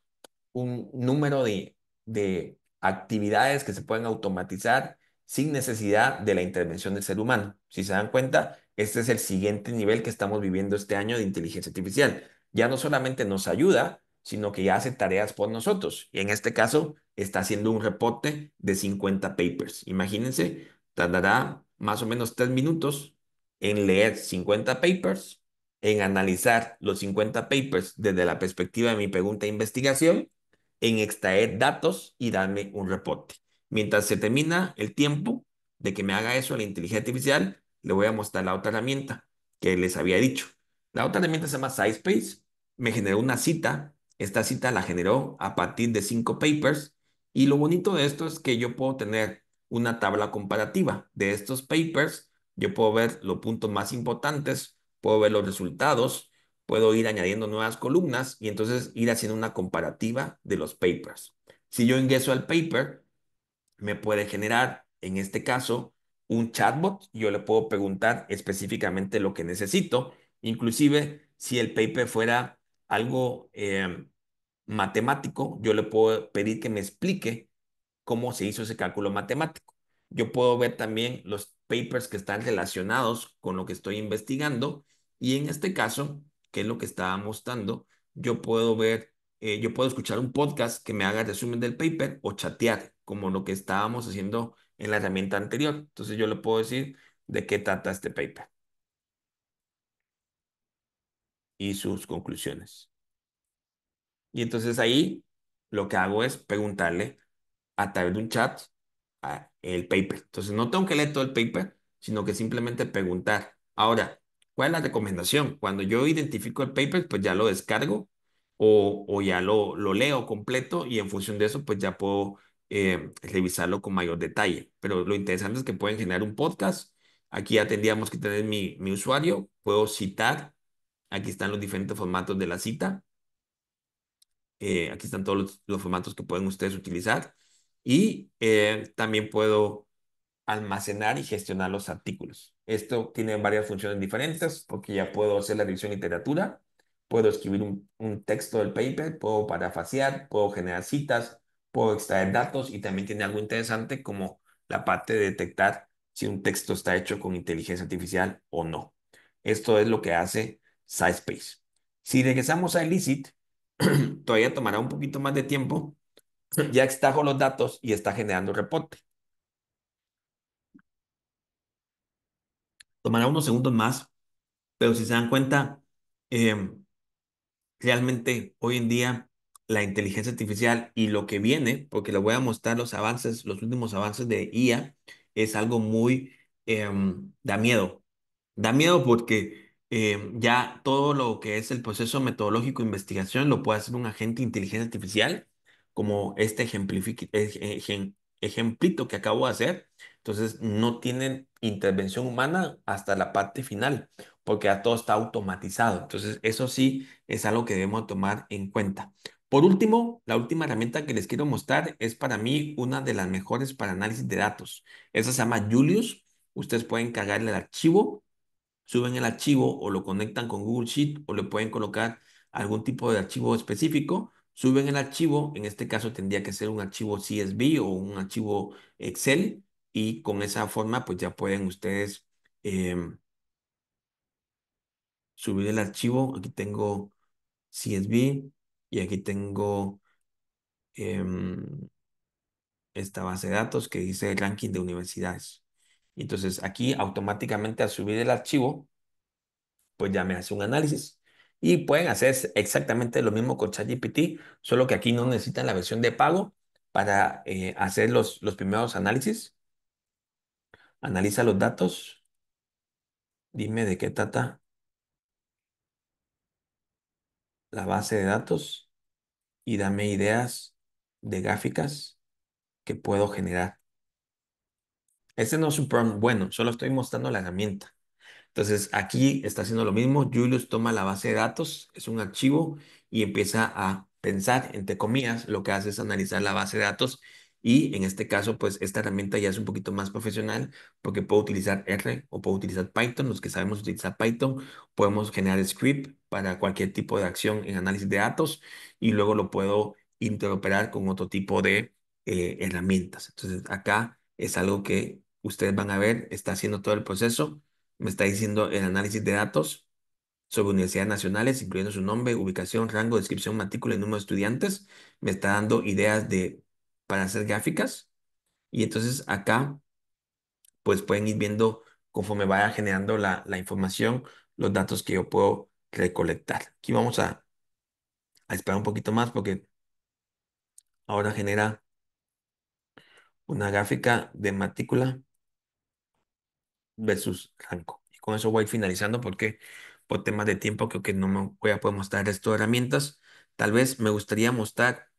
Speaker 2: un número de actividades que se pueden automatizar sin necesidad de la intervención del ser humano. Si se dan cuenta, este es el siguiente nivel que estamos viviendo este año de inteligencia artificial. Ya no solamente nos ayuda, sino que ya hace tareas por nosotros. Y en este caso, está haciendo un reporte de 50 papers. Imagínense, tardará más o menos 3 minutos en leer 50 papers, en analizar los 50 papers desde la perspectiva de mi pregunta de investigación, en extraer datos y darme un reporte. Mientras se termina el tiempo de que me haga eso la inteligencia artificial, le voy a mostrar la otra herramienta que les había dicho. La otra herramienta se llama SciSpace. Me generó una cita. Esta cita la generó a partir de 5 papers. Y lo bonito de esto es que yo puedo tener una tabla comparativa de estos papers. Yo puedo ver los puntos más importantes, puedo ver los resultados, puedo ir añadiendo nuevas columnas y entonces ir haciendo una comparativa de los papers. Si yo ingreso al paper, me puede generar, en este caso, un chatbot. Yo le puedo preguntar específicamente lo que necesito, inclusive si el paper fuera algo matemático, yo le puedo pedir que me explique cómo se hizo ese cálculo matemático. Yo puedo ver también los papers que están relacionados con lo que estoy investigando y en este caso, que es lo que estaba mostrando, yo puedo escuchar un podcast que me haga resumen del paper o chatear, como lo que estábamos haciendo en la herramienta anterior. Entonces yo le puedo decir de qué trata este paper y sus conclusiones. Y entonces ahí lo que hago es preguntarle a través de un chat el paper. Entonces no tengo que leer todo el paper, sino que simplemente preguntar. Ahora, ¿cuál es la recomendación? Cuando yo identifico el paper, pues ya lo descargo o ya lo leo completo y en función de eso, pues ya puedo revisarlo con mayor detalle. Pero lo interesante es que pueden generar un podcast. Aquí ya tendríamos que tener mi usuario. Puedo citar. Aquí están los diferentes formatos de la cita. Aquí están todos los formatos que pueden ustedes utilizar. Y también puedo almacenar y gestionar los artículos. Esto tiene varias funciones diferentes porque ya puedo hacer la edición y literatura, puedo escribir un texto del paper, puedo parafasear, puedo generar citas, puedo extraer datos y también tiene algo interesante como la parte de detectar si un texto está hecho con inteligencia artificial o no. Esto es lo que hace SciSpace. Si regresamos a Elicit, todavía tomará un poquito más de tiempo. Ya extrajo los datos y está generando reporte. Tomará unos segundos más, pero si se dan cuenta, em, realmente hoy en día la inteligencia artificial y lo que viene, porque les voy a mostrar los avances, los últimos avances de IA, es algo muy, da miedo. Da miedo porque ya todo lo que es el proceso metodológico de investigación lo puede hacer un agente de inteligencia artificial, como este ejemplito que acabo de hacer. Entonces, no tienen intervención humana hasta la parte final, porque ya todo está automatizado. Entonces, eso sí es algo que debemos tomar en cuenta. Por último, la última herramienta que les quiero mostrar es para mí una de las mejores para análisis de datos. Esa se llama Julius. Ustedes pueden cargarle el archivo, suben el archivo o lo conectan con Google Sheet o le pueden colocar algún tipo de archivo específico. Suben el archivo, en este caso tendría que ser un archivo CSV o un archivo Excel y con esa forma pues ya pueden ustedes em, subir el archivo. Aquí tengo CSV y aquí tengo em, esta base de datos que dice ranking de universidades. Y entonces aquí automáticamente al subir el archivo, pues ya me hace un análisis. Y pueden hacer exactamente lo mismo con ChatGPT, solo que aquí no necesitan la versión de pago para hacer los primeros análisis. Analiza los datos, dime de qué trata la base de datos y dame ideas de gráficas que puedo generar. Este no es un prompt bueno, solo estoy mostrando la herramienta. Entonces aquí está haciendo lo mismo. Julius toma la base de datos, es un archivo y empieza a pensar, entre comillas, lo que hace es analizar la base de datos Y en este caso, pues esta herramienta ya es un poquito más profesional porque puedo utilizar R o puedo utilizar Python. Los que sabemos utilizar Python, podemos generar script para cualquier tipo de acción en análisis de datos y luego lo puedo interoperar con otro tipo de herramientas. Entonces, acá es algo que ustedes van a ver, está haciendo todo el proceso, me está diciendo el análisis de datos sobre universidades nacionales, incluyendo su nombre, ubicación, rango, descripción, matrícula y número de estudiantes. Me está dando ideas para hacer gráficas. Y entonces acá, pues pueden ir viendo conforme vaya generando la información, los datos que yo puedo recolectar. Aquí vamos a esperar un poquito más porque ahora genera una gráfica de matrícula versus rango. Y con eso voy finalizando porque por temas de tiempo creo que no me voy a poder mostrar esto de herramientas. Tal vez me gustaría mostrar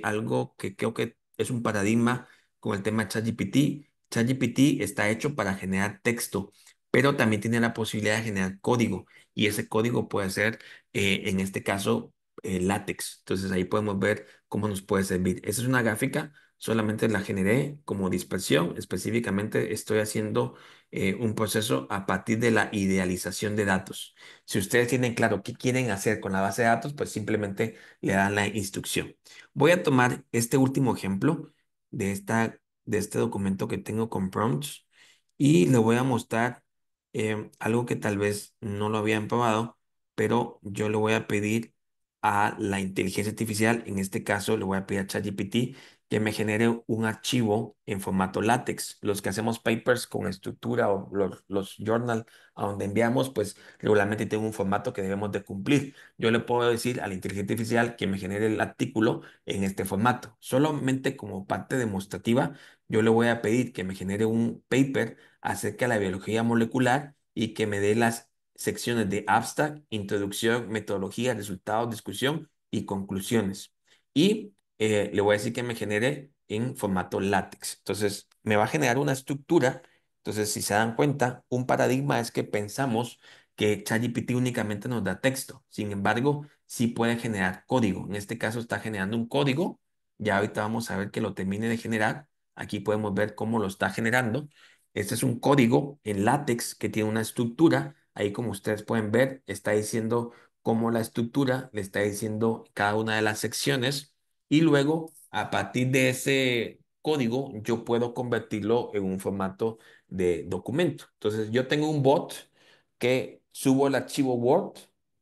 Speaker 2: algo que creo que es un paradigma con el tema de ChatGPT. ChatGPT está hecho para generar texto, pero también tiene la posibilidad de generar código y ese código puede ser, en este caso, látex. Entonces ahí podemos ver cómo nos puede servir. Esa es una gráfica, solamente la generé como dispersión. Específicamente estoy haciendo un proceso a partir de la idealización de datos. Si ustedes tienen claro qué quieren hacer con la base de datos, pues simplemente le dan la instrucción. Voy a tomar este último ejemplo de este documento que tengo con prompts y le voy a mostrar algo que tal vez no lo habían probado, pero yo le voy a pedir a la inteligencia artificial, en este caso le voy a pedir a ChatGPT que me genere un archivo en formato látex. Los que hacemos papers con estructura o los journal a donde enviamos, pues regularmente tengo un formato que debemos de cumplir. Yo le puedo decir a la inteligencia artificial que me genere el artículo en este formato. Solamente como parte demostrativa, yo le voy a pedir que me genere un paper acerca de la biología molecular y que me dé las secciones de abstract, introducción, metodología, resultados, discusión y conclusiones. Y le voy a decir que me genere en formato látex. Entonces, me va a generar una estructura. Entonces, si se dan cuenta, un paradigma es que pensamos que ChatGPT únicamente nos da texto. Sin embargo, sí puede generar código. En este caso está generando un código. Ya ahorita vamos a ver que lo termine de generar. Aquí podemos ver cómo lo está generando. Este es un código en látex que tiene una estructura. Ahí como ustedes pueden ver, está diciendo cómo la estructura le está diciendo cada una de las secciones y luego a partir de ese código yo puedo convertirlo en un formato de documento. Entonces yo tengo un bot que subo el archivo Word,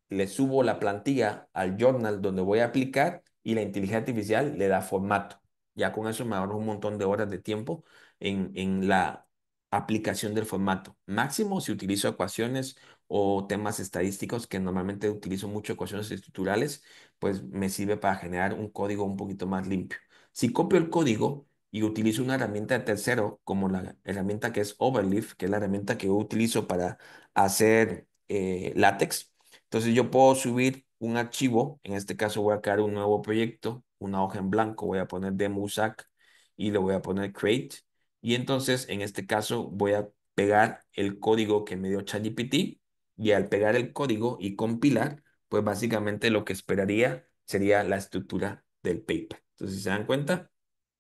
Speaker 2: le subo la plantilla al journal donde voy a aplicar y la inteligencia artificial le da formato. Ya con eso me ahorro un montón de horas de tiempo en la aplicación del formato. Máximo si utilizo ecuaciones o temas estadísticos, que normalmente utilizo mucho ecuaciones estructurales, pues me sirve para generar un código un poquito más limpio. Si copio el código y utilizo una herramienta de tercero, como la herramienta que es Overleaf, que es la herramienta que yo utilizo para hacer látex, entonces yo puedo subir un archivo, en este caso voy a crear un nuevo proyecto, una hoja en blanco, voy a poner demo USAC y le voy a poner create. Y entonces en este caso voy a pegar el código que me dio ChatGPT y al pegar el código y compilar, pues básicamente lo que esperaría sería la estructura del paper. Entonces, si se dan cuenta,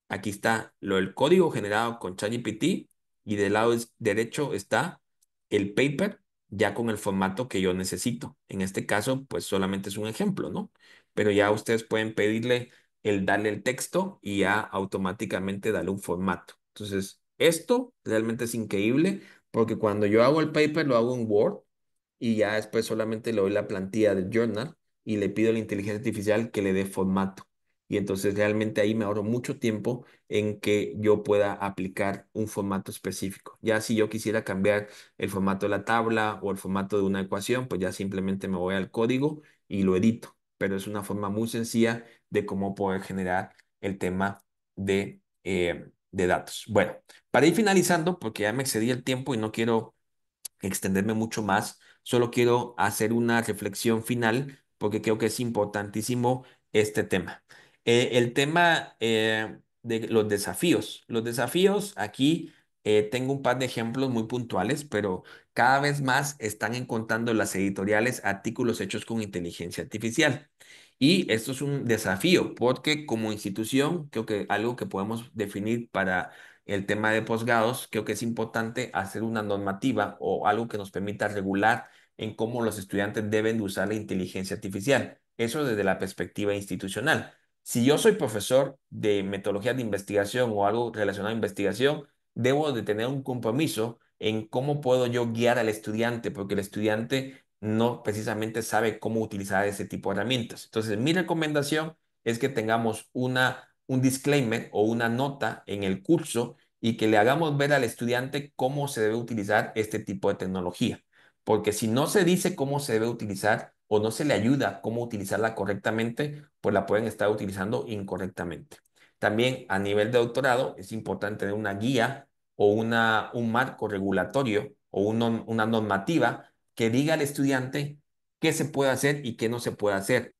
Speaker 2: aquí está lo del código generado con ChatGPT y del lado derecho está el paper ya con el formato que yo necesito. En este caso, pues solamente es un ejemplo, ¿no? Pero ya ustedes pueden pedirle el darle el texto y ya automáticamente darle un formato. Entonces, esto realmente es increíble porque cuando yo hago el paper lo hago en Word y ya después solamente le doy la plantilla del journal y le pido a la inteligencia artificial que le dé formato. Y entonces realmente ahí me ahorro mucho tiempo en que yo pueda aplicar un formato específico. Ya si yo quisiera cambiar el formato de la tabla o el formato de una ecuación, pues ya simplemente me voy al código y lo edito. Pero es una forma muy sencilla de cómo poder generar el tema de datos. Bueno, para ir finalizando, porque ya me excedí el tiempo y no quiero extenderme mucho más. Solo quiero hacer una reflexión final porque creo que es importantísimo este tema. El tema de los desafíos. Los desafíos aquí tengo un par de ejemplos muy puntuales, pero cada vez más están encontrando las editoriales artículos hechos con inteligencia artificial. Y esto es un desafío porque como institución, creo que algo que podemos definir para el tema de posgrados, creo que es importante hacer una normativa o algo que nos permita regular en cómo los estudiantes deben de usar la inteligencia artificial. Eso desde la perspectiva institucional. Si yo soy profesor de metodología de investigación o algo relacionado a investigación, debo de tener un compromiso en cómo puedo yo guiar al estudiante, porque el estudiante no precisamente sabe cómo utilizar ese tipo de herramientas. Entonces, mi recomendación es que tengamos un disclaimer o una nota en el curso y que le hagamos ver al estudiante cómo se debe utilizar este tipo de tecnología. Porque si no se dice cómo se debe utilizar o no se le ayuda cómo utilizarla correctamente, pues la pueden estar utilizando incorrectamente. También a nivel de doctorado es importante tener una guía o un marco regulatorio o una normativa que diga al estudiante qué se puede hacer y qué no se puede hacer.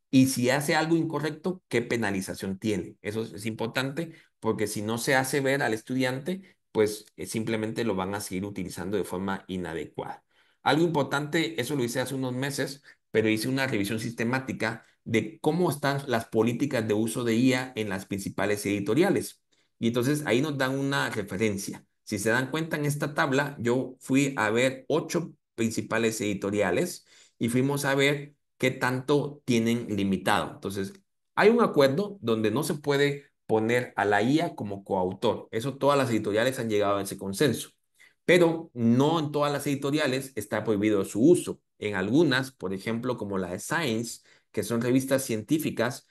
Speaker 2: Y si hace algo incorrecto, ¿qué penalización tiene? Eso es importante porque si no se hace ver al estudiante, pues simplemente lo van a seguir utilizando de forma inadecuada. Algo importante, eso lo hice hace unos meses, pero hice una revisión sistemática de cómo están las políticas de uso de IA en las principales editoriales. Y entonces ahí nos dan una referencia. Si se dan cuenta en esta tabla, yo fui a ver 8 principales editoriales y fuimos a ver qué tanto tienen limitado. Entonces, hay un acuerdo donde no se puede poner a la IA como coautor. Eso todas las editoriales han llegado a ese consenso. Pero no en todas las editoriales está prohibido su uso. En algunas, por ejemplo, como la de Science, que son revistas científicas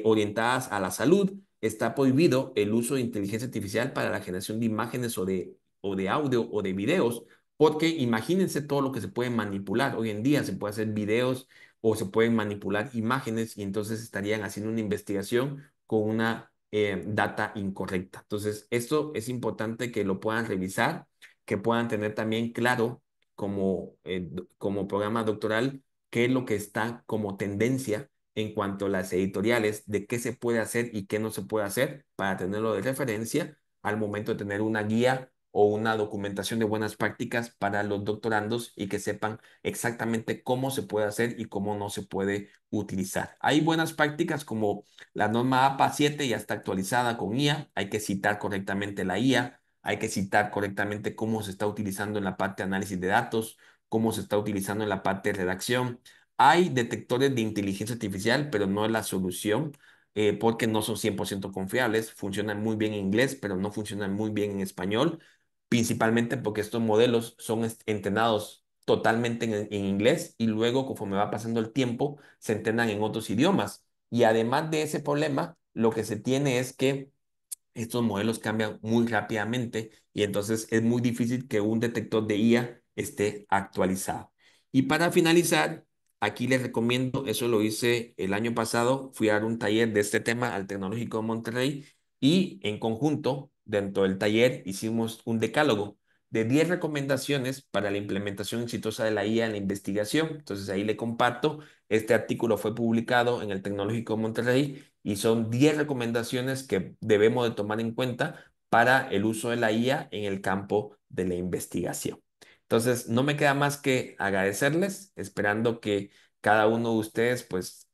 Speaker 2: orientadas a la salud, está prohibido el uso de inteligencia artificial para la generación de imágenes o de audio o de videos, porque imagínense todo lo que se puede manipular. Hoy en día se puede hacer videos o se pueden manipular imágenes y entonces estarían haciendo una investigación con una data incorrecta. Entonces, esto es importante que lo puedan revisar, que puedan tener también claro como programa doctoral qué es lo que está como tendencia en cuanto a las editoriales, de qué se puede hacer y qué no se puede hacer para tenerlo de referencia al momento de tener una guía o una documentación de buenas prácticas para los doctorandos y que sepan exactamente cómo se puede hacer y cómo no se puede utilizar. Hay buenas prácticas como la norma APA 7 ya está actualizada con IA, hay que citar correctamente la IA, hay que citar correctamente cómo se está utilizando en la parte de análisis de datos, cómo se está utilizando en la parte de redacción. Hay detectores de inteligencia artificial, pero no es la solución. Porque no son 100% confiables, funcionan muy bien en inglés, pero no funcionan muy bien en español, principalmente porque estos modelos son entrenados totalmente en inglés y luego, conforme va pasando el tiempo, se entrenan en otros idiomas. Y además de ese problema, lo que se tiene es que estos modelos cambian muy rápidamente y entonces es muy difícil que un detector de IA esté actualizado. Y para finalizar, aquí les recomiendo, eso lo hice el año pasado, fui a dar un taller de este tema al Tecnológico de Monterrey y en conjunto, dentro del taller, hicimos un decálogo de 10 recomendaciones para la implementación exitosa de la IA en la investigación. Entonces ahí le comparto, este artículo fue publicado en el Tecnológico de Monterrey y son 10 recomendaciones que debemos de tomar en cuenta para el uso de la IA en el campo de la investigación. Entonces, no me queda más que agradecerles, esperando que cada uno de ustedes pues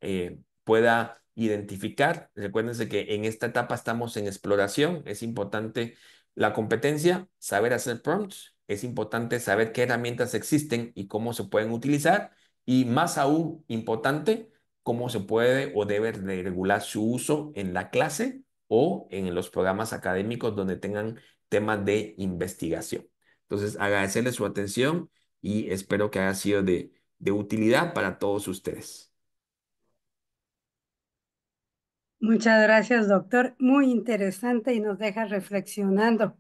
Speaker 2: pueda identificar. Recuérdense que en esta etapa estamos en exploración, es importante la competencia, saber hacer prompts, es importante saber qué herramientas existen y cómo se pueden utilizar y más aún importante, cómo se puede o debe regular su uso en la clase o en los programas académicos donde tengan temas de investigación. Entonces, agradecerles su atención y espero que haya sido de utilidad para todos ustedes.
Speaker 1: Muchas gracias, doctor. Muy interesante y nos deja reflexionando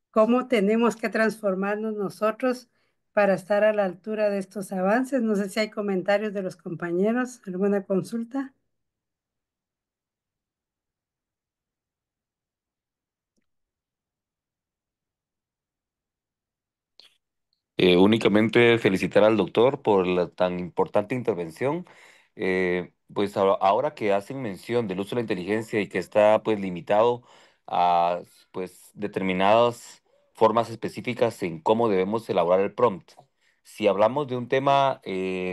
Speaker 1: cómo tenemos que transformarnos nosotros para estar a la altura de estos avances. No sé si hay comentarios de los compañeros, alguna consulta.
Speaker 4: Únicamente felicitar al doctor por la tan importante intervención. Pues ahora que hacen mención del uso de la inteligencia y que está pues limitado a pues determinadas formas específicas en cómo debemos elaborar el prompt. Si hablamos de un tema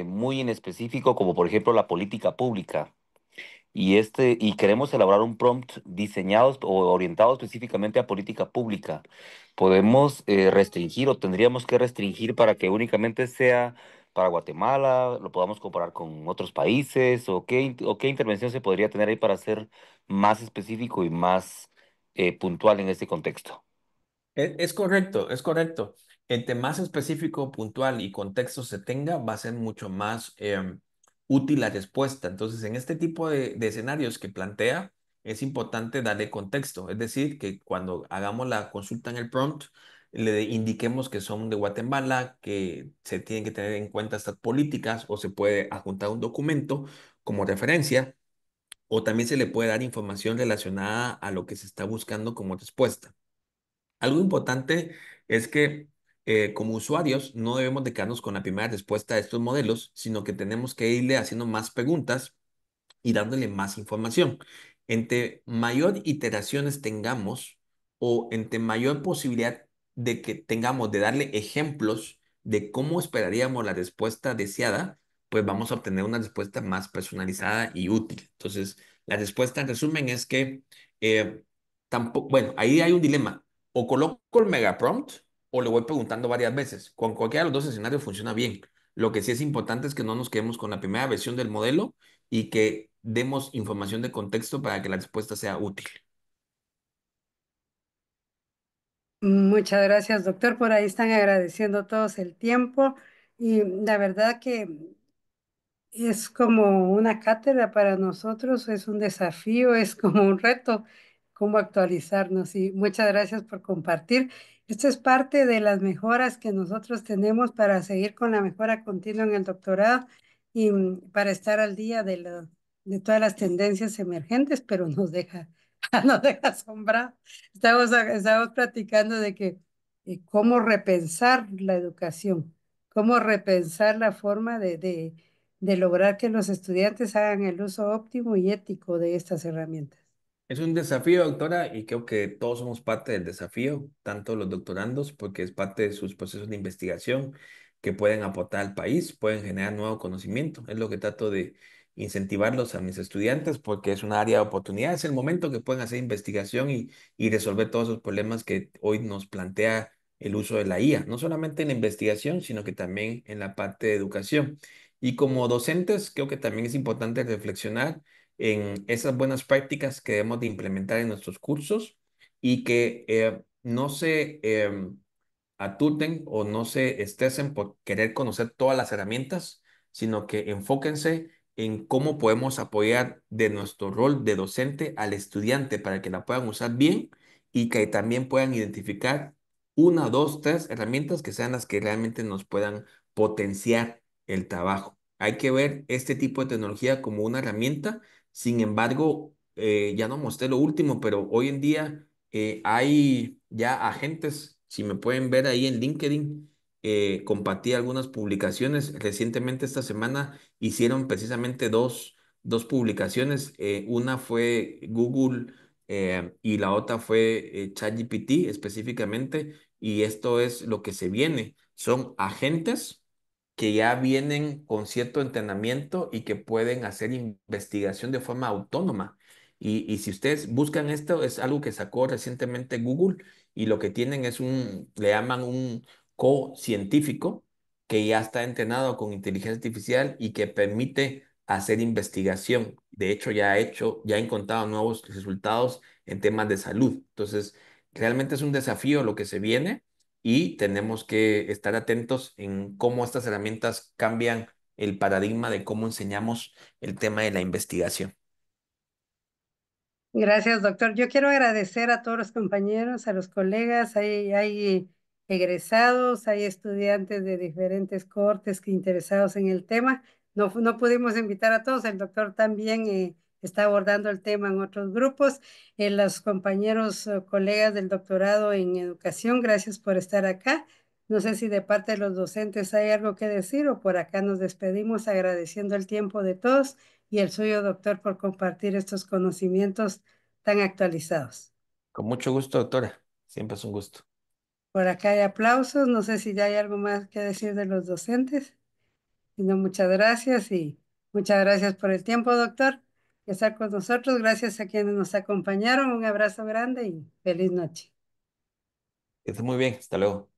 Speaker 4: muy en específico, como por ejemplo la política pública, y queremos elaborar un prompt diseñado o orientado específicamente a política pública, podemos restringir o tendríamos que restringir para que únicamente sea para Guatemala, lo podamos comparar con otros países, o qué intervención se podría tener ahí para ser más específico y más puntual en este contexto.
Speaker 2: Es correcto, es correcto. Entre más específico, puntual y contexto se tenga, va a ser mucho más útil la respuesta. Entonces, en este tipo de escenarios que plantea, es importante darle contexto. Es decir, que cuando hagamos la consulta en el prompt, le indiquemos que son de Guatemala, que se tienen que tener en cuenta estas políticas o se puede adjuntar un documento como referencia o también se le puede dar información relacionada a lo que se está buscando como respuesta. Algo importante es que como usuarios no debemos de quedarnos con la primera respuesta de estos modelos, sino que tenemos que irle haciendo más preguntas y dándole más información. Entre mayor iteraciones tengamos o entre mayor posibilidad de que tengamos de darle ejemplos de cómo esperaríamos la respuesta deseada, pues vamos a obtener una respuesta más personalizada y útil. Entonces, la respuesta en resumen es que tampoco, bueno, ahí hay un dilema. O coloco el mega prompt o le voy preguntando varias veces. Con cualquiera de los dos escenarios funciona bien. Lo que sí es importante es que no nos quedemos con la primera versión del modelo y que demos información de contexto para que la respuesta sea útil.
Speaker 1: Muchas gracias, doctor. Por ahí están agradeciendo todos el tiempo y la verdad que es como una cátedra para nosotros, es un desafío, es como un reto, cómo actualizarnos. Y muchas gracias por compartir. Esto es parte de las mejoras que nosotros tenemos para seguir con la mejora continua en el doctorado y para estar al día de todas las tendencias emergentes, pero nos deja, nos deja asombrados. Estamos platicando de que cómo repensar la educación, cómo repensar la forma de lograr que los estudiantes hagan el uso óptimo y ético de estas herramientas.
Speaker 2: Es un desafío, doctora, y creo que todos somos parte del desafío, tanto los doctorandos, porque es parte de sus procesos de investigación que pueden aportar al país, pueden generar nuevo conocimiento. Es lo que trato de incentivarlos a mis estudiantes, porque es un área de oportunidad, es el momento que pueden hacer investigación y resolver todos esos problemas que hoy nos plantea el uso de la IA, no solamente en la investigación, sino que también en la parte de educación. Y como docentes, creo que también es importante reflexionar en esas buenas prácticas que debemos de implementar en nuestros cursos y que no se atuten o no se estresen por querer conocer todas las herramientas, sino que enfóquense en cómo podemos apoyar de nuestro rol de docente al estudiante para que la puedan usar bien y que también puedan identificar una, dos, tres herramientas que sean las que realmente nos puedan potenciar el trabajo. Hay que ver este tipo de tecnología como una herramienta. Sin embargo, ya no mostré lo último, pero hoy en día hay ya agentes, si me pueden ver ahí en LinkedIn, compartí algunas publicaciones. Recientemente esta semana hicieron precisamente dos publicaciones. Una fue Google y la otra fue ChatGPT específicamente. Y esto es lo que se viene. Son agentes que ya vienen con cierto entrenamiento y que pueden hacer investigación de forma autónoma. Y si ustedes buscan esto, es algo que sacó recientemente Google y lo que tienen es le llaman un co-científico que ya está entrenado con inteligencia artificial y que permite hacer investigación. De hecho, ya ha encontrado nuevos resultados en temas de salud. Entonces, realmente es un desafío lo que se viene y tenemos que estar atentos en cómo estas herramientas cambian el paradigma de cómo enseñamos el tema de la investigación.
Speaker 1: Gracias, doctor. Yo quiero agradecer a todos los compañeros, a los colegas. Hay egresados, hay estudiantes de diferentes cortes que interesados en el tema. No pudimos invitar a todos. El doctor también está abordando el tema en otros grupos. Los compañeros, colegas del doctorado en educación, gracias por estar acá. No sé si de parte de los docentes hay algo que decir o por acá nos despedimos agradeciendo el tiempo de todos y el suyo, doctor, por compartir estos conocimientos tan actualizados.
Speaker 2: Con mucho gusto, doctora. Siempre es un gusto.
Speaker 1: Por acá hay aplausos. No sé si ya hay algo más que decir de los docentes. Si no, muchas gracias y muchas gracias por el tiempo, doctor, que está con nosotros. Gracias a quienes nos acompañaron. Un abrazo grande y feliz noche.
Speaker 2: Que esté muy bien, hasta luego.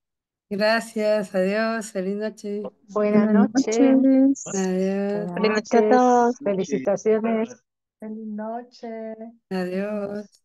Speaker 1: Gracias, adiós, feliz noche.
Speaker 5: Buenas
Speaker 6: Buenas
Speaker 5: noches.
Speaker 6: noches.
Speaker 1: Adiós,
Speaker 5: Buenas noches a todos. Felicitaciones.
Speaker 6: Feliz noche.
Speaker 1: adiós.